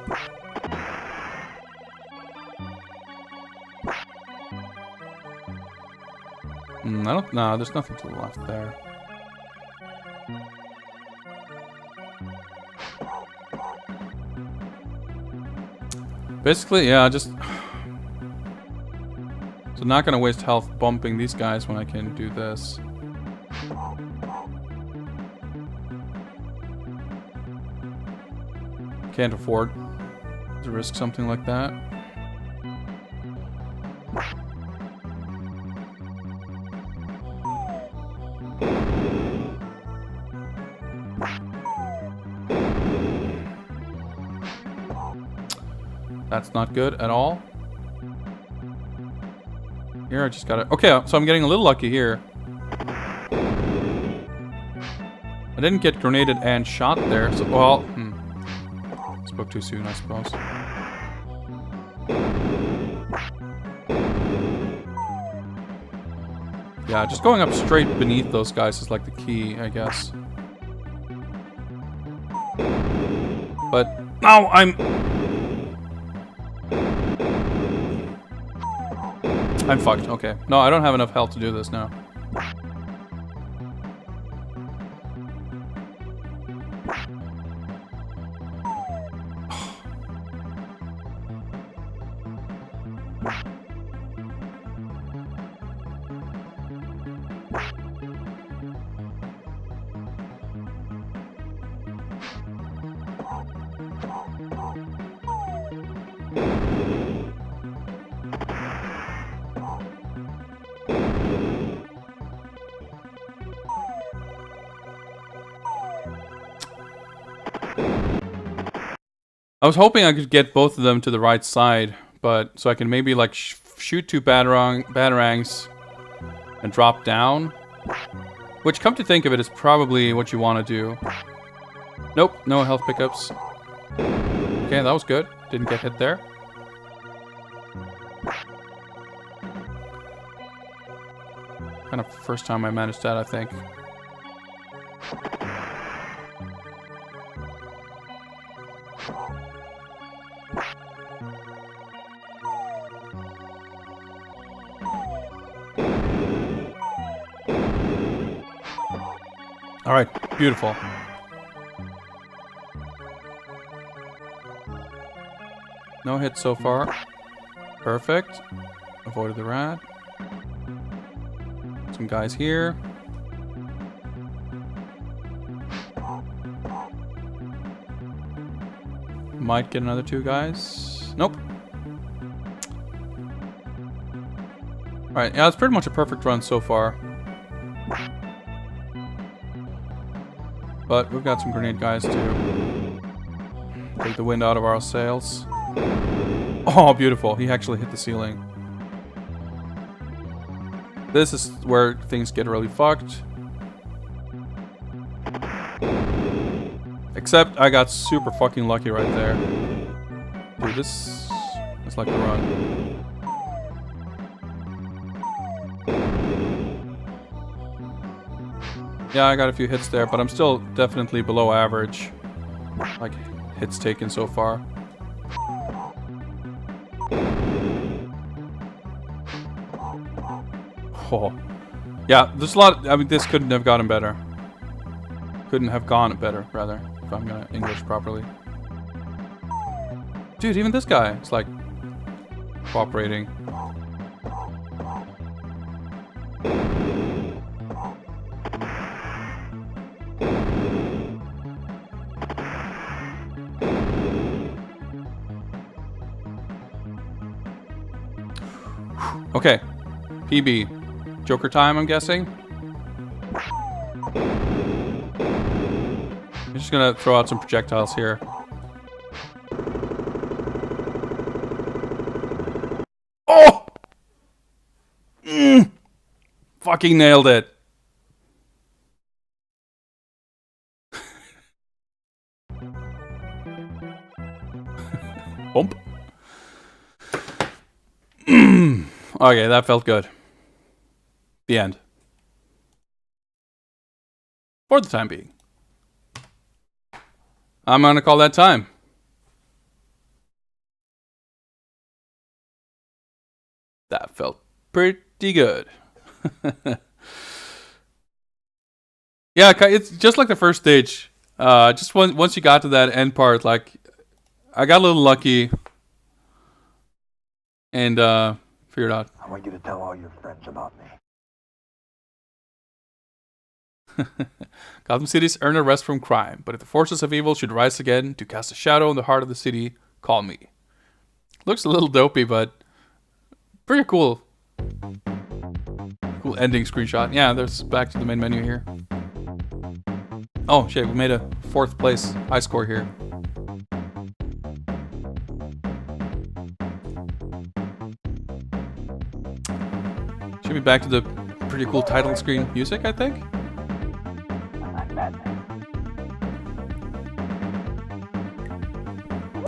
No, there's nothing to the left there. Basically, yeah, just... So not gonna waste health bumping these guys when I can do this. Can't afford to risk something like that. That's not good at all. Here, I just gotta... Okay, so I'm getting a little lucky here. I didn't get grenaded and shot there, so... Well, spoke too soon, I suppose. Yeah, just going up straight beneath those guys is like the key, I guess. But now I'm fucked. Okay. No, I don't have enough health to do this now. I was hoping I could get both of them to the right side, but so I can maybe like shoot two batarangs and drop down. Which, come to think of it, is probably what you want to do. Nope, no health pickups. Okay, that was good. Didn't get hit there. Kind of first time I managed that, I think. All right, beautiful. No hits so far. Perfect. Avoided the rat. Some guys here. Might get another two guys. Nope. Alright, yeah, it's pretty much a perfect run so far. But we've got some grenade guys to take the wind out of our sails. Oh, beautiful. He actually hit the ceiling. This is where things get really fucked. Except I got super fucking lucky right there. Dude, this is like a run. Yeah, I got a few hits there, but I'm still definitely below average. Like, hits taken so far. Oh. Yeah, there's a lot. I mean, this couldn't have gotten better. Couldn't have gone better, rather, if I'm gonna English properly. Dude, even this guy is like cooperating. Okay, PB. Joker time, I'm guessing. I'm just gonna throw out some projectiles here. Oh! Fucking nailed it. Bump. Okay, that felt good. The end. For the time being. I'm gonna call that time. That felt pretty good. Yeah, it's just like the first stage. Just once you got to that end part, like, I got a little lucky. And, figured out. I want you to tell all your friends about me. Gotham City's earned a rest from crime, but if the forces of evil should rise again to cast a shadow in the heart of the city, call me. Looks a little dopey, but pretty cool. Cool ending screenshot. Yeah, there's back to the main menu here. Oh shit, we made a 4th place high score here. Should be back to the pretty cool title screen music, I think.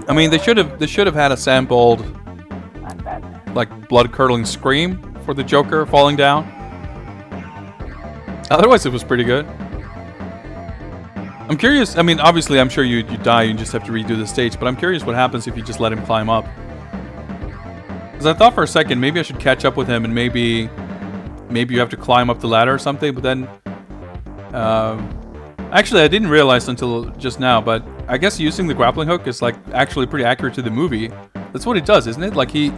I mean, they should have had a sampled, like, blood-curdling scream for the Joker falling down. Otherwise, it was pretty good. I'm curious. I mean, obviously, I'm sure you die and just have to redo the stage. But I'm curious what happens if you just let him climb up. Because I thought for a second maybe I should catch up with him and maybe you have to climb up the ladder or something. But then, actually, I didn't realize until just now. But I guess using the grappling hook is like actually pretty accurate to the movie. That's what it does, isn't it? Like he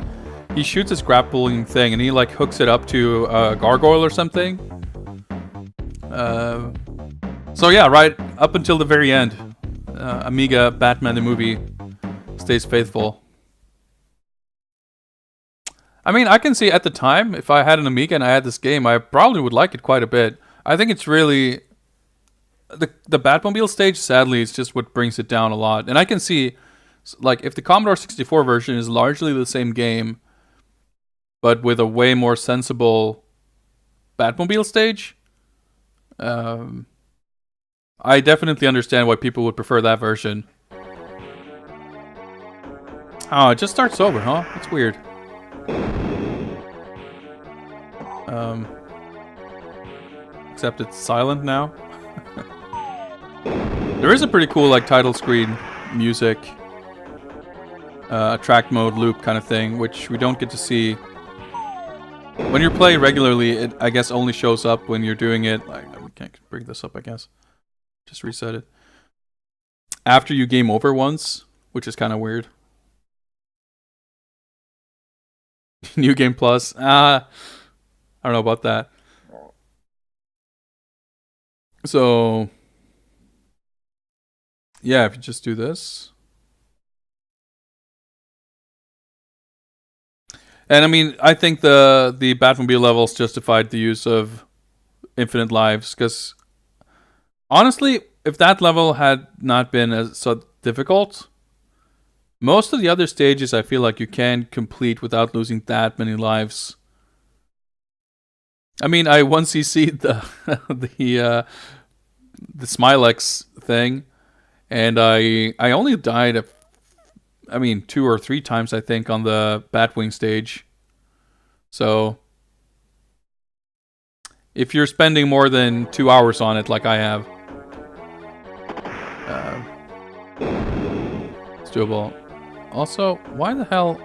shoots his grappling thing and he like hooks it up to a gargoyle or something. So yeah, right up until the very end, Amiga Batman the movie stays faithful. I mean, I can see at the time, if I had an Amiga and I had this game, I probably would like it quite a bit. I think it's really... The Batmobile stage, sadly, is just what brings it down a lot. And I can see, like, if the Commodore 64 version is largely the same game, but with a way more sensible Batmobile stage, I definitely understand why people would prefer that version. Oh, it just starts over, huh? That's weird. Except it's silent now. There is a pretty cool, like, title screen music, track mode loop kind of thing, which we don't get to see. When you're playing regularly, it, I guess, only shows up when you're doing it. Like, I can't bring this up, I guess. Just reset it. After you game over once, which is kind of weird. New Game Plus. I don't know about that. So, yeah, if you just do this. And I mean, I think the Batmobile levels justified the use of infinite lives, because honestly, if that level had not been as so difficult, most of the other stages I feel like you can complete without losing that many lives. I mean, I once CC'd the Smilex thing, and I only died, 2 or 3 times I think on the Batwing stage. So if you're spending more than 2 hours on it, like I have, it's doable. Also, why the hell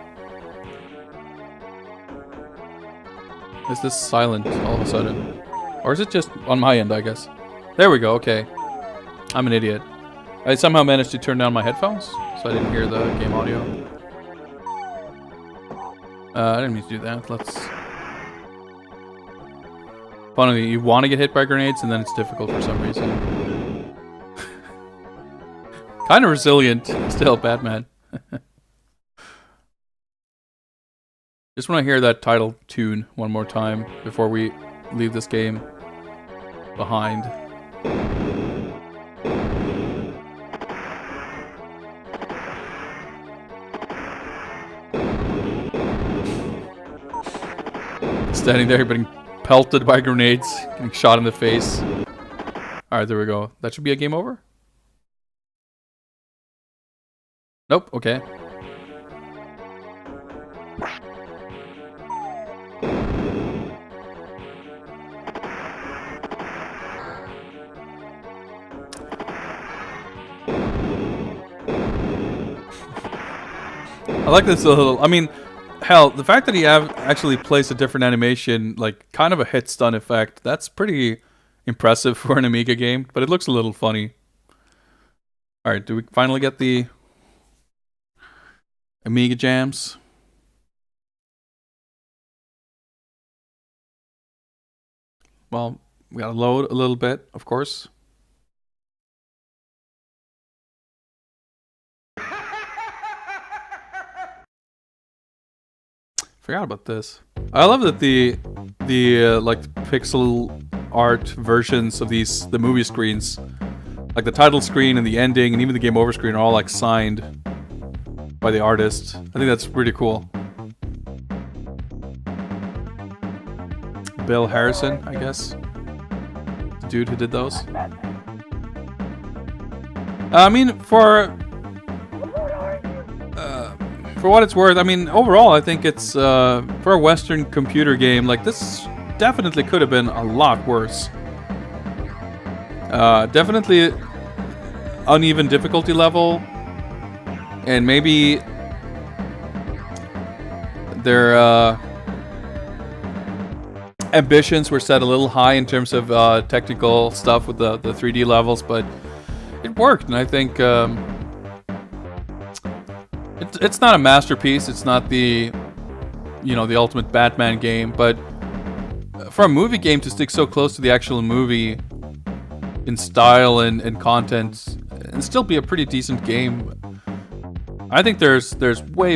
is this silent all of a sudden? Or is it just on my end, I guess? There we go, okay. I'm an idiot. I somehow managed to turn down my headphones, so I didn't hear the game audio. I didn't mean to do that. Let's... Funny, you want to get hit by grenades, and then it's difficult for some reason. Kind of resilient, still, Batman. Just want to hear that title tune one more time before we leave this game behind. Standing there, getting pelted by grenades, getting shot in the face. Alright, there we go. That should be a game over? Nope, okay. I like this little... I mean, hell, the fact that he actually plays a different animation, like kind of a hit stun effect, that's pretty impressive for an Amiga game, but it looks a little funny. Alright, do we finally get the Amiga jams? Well, we gotta load a little bit, of course. Forgot about this. I love that the like pixel art versions of the movie screens, like the title screen and the ending and even the game over screen, are all like signed by the artist. I think that's pretty cool. Bill Harrison, I guess, the dude who did those. I mean, for what it's worth, I mean, overall, I think it's, for a Western computer game, like, this definitely could have been a lot worse. Definitely uneven difficulty level, and maybe their, ambitions were set a little high in terms of, technical stuff with the 3D levels, but it worked, and I think, it's not a masterpiece. It's not the, the ultimate Batman game, but for a movie game to stick so close to the actual movie in style and content and still be a pretty decent game, I think there's way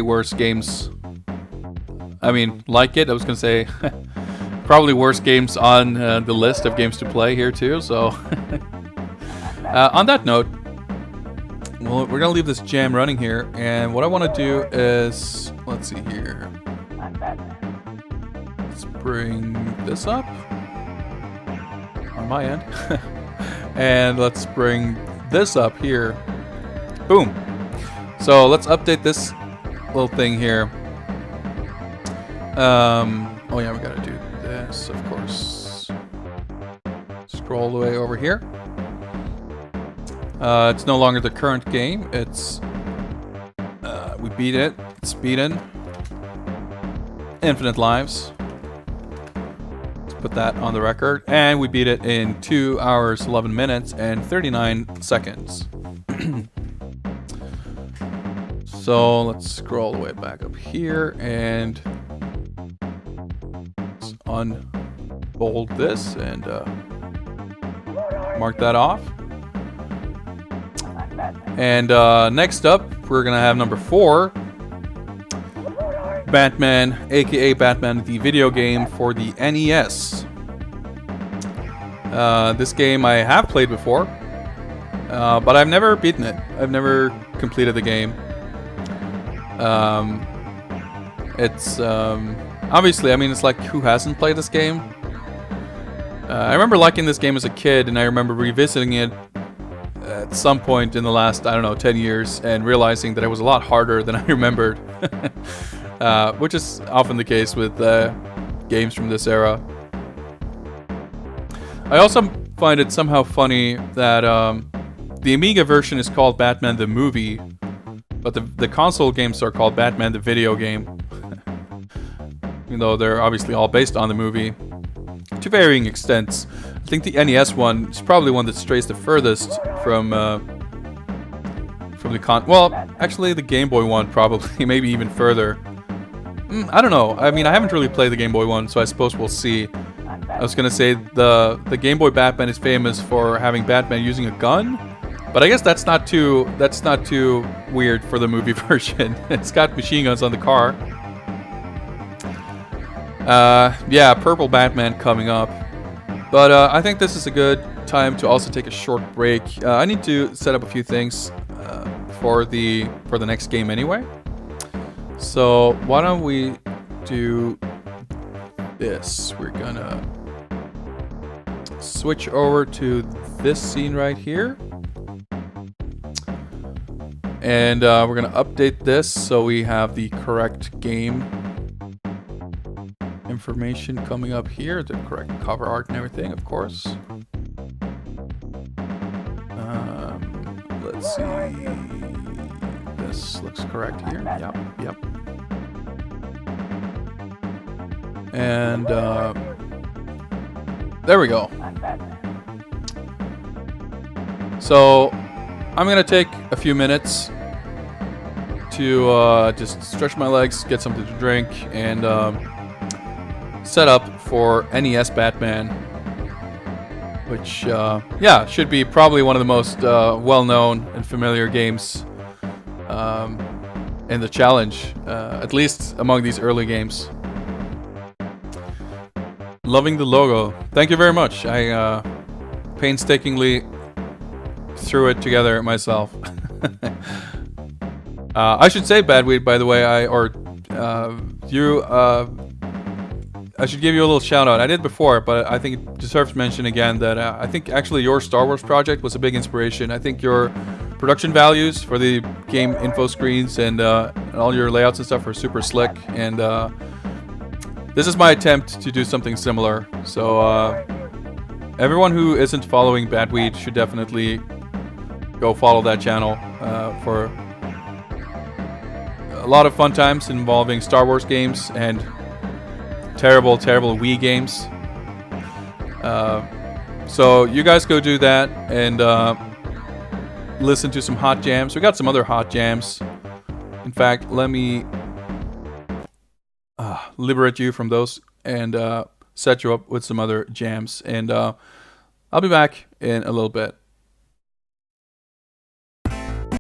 worse games. I mean, like it. I was gonna say probably worse games on the list of games to play here too. So on that note. Well, we're gonna leave this jam running here, and what I want to do is, let's see here. Let's bring this up on my end, and let's bring this up here. Boom. So let's update this little thing here. Oh yeah, we gotta do this, of course. Scroll the way over here. It's no longer the current game. It's we beat it. It's beaten. Infinite lives. Let's put that on the record. And we beat it in 2 hours, 11 minutes, and 39 seconds. So let's scroll the way back up here and let's unbold this and mark that off. And next up, we're gonna have number 4, Batman, aka Batman the video game for the NES. This game I have played before. but I've never beaten it. I've never completed the game. It's obviously, I mean, it's like, who hasn't played this game? I remember liking this game as a kid, and I remember revisiting it at some point in the last, I don't know, 10 years, and realizing that it was a lot harder than I remembered, which is often the case with games from this era. I also find it somehow funny that the Amiga version is called Batman the Movie, but the console games are called Batman the Video Game. Even though they're obviously all based on the movie, to varying extents. I think the NES one is probably one that strays the furthest from the well, actually the Game Boy one probably, maybe even further. I don't know. I mean, I haven't really played the Game Boy one, so I suppose we'll see. I was gonna say the Game Boy Batman is famous for having Batman using a gun, but I guess that's not too weird for the movie version. It's got machine guns on the car. Yeah, Purple Batman coming up. But I think this is a good time to also take a short break. I need to set up a few things for the next game anyway. So why don't we do this? We're gonna switch over to this scene right here. And we're gonna update this so we have the correct game information coming up here, the correct cover art and everything, of course. Let's see. This looks correct here. Yep. And there we go. So I'm gonna take a few minutes to just stretch my legs, get something to drink, and set up for NES Batman, which yeah, should be probably one of the most well-known and familiar games in the challenge, at least among these early games. Loving the logo. Thank you very much. I painstakingly threw it together myself. I should say, Badweed, by the way, I should give you a little shout out. I did before, but I think it deserves mention again that I think actually your Star Wars project was a big inspiration. I think your production values for the game info screens and all your layouts and stuff are super slick. And this is my attempt to do something similar. So everyone who isn't following Badweed should definitely go follow that channel for a lot of fun times involving Star Wars games and terrible Wii games. So you guys go do that and listen to some hot jams. We got some other hot jams. In fact, let me liberate you from those and set you up with some other jams. And I'll be back in a little bit.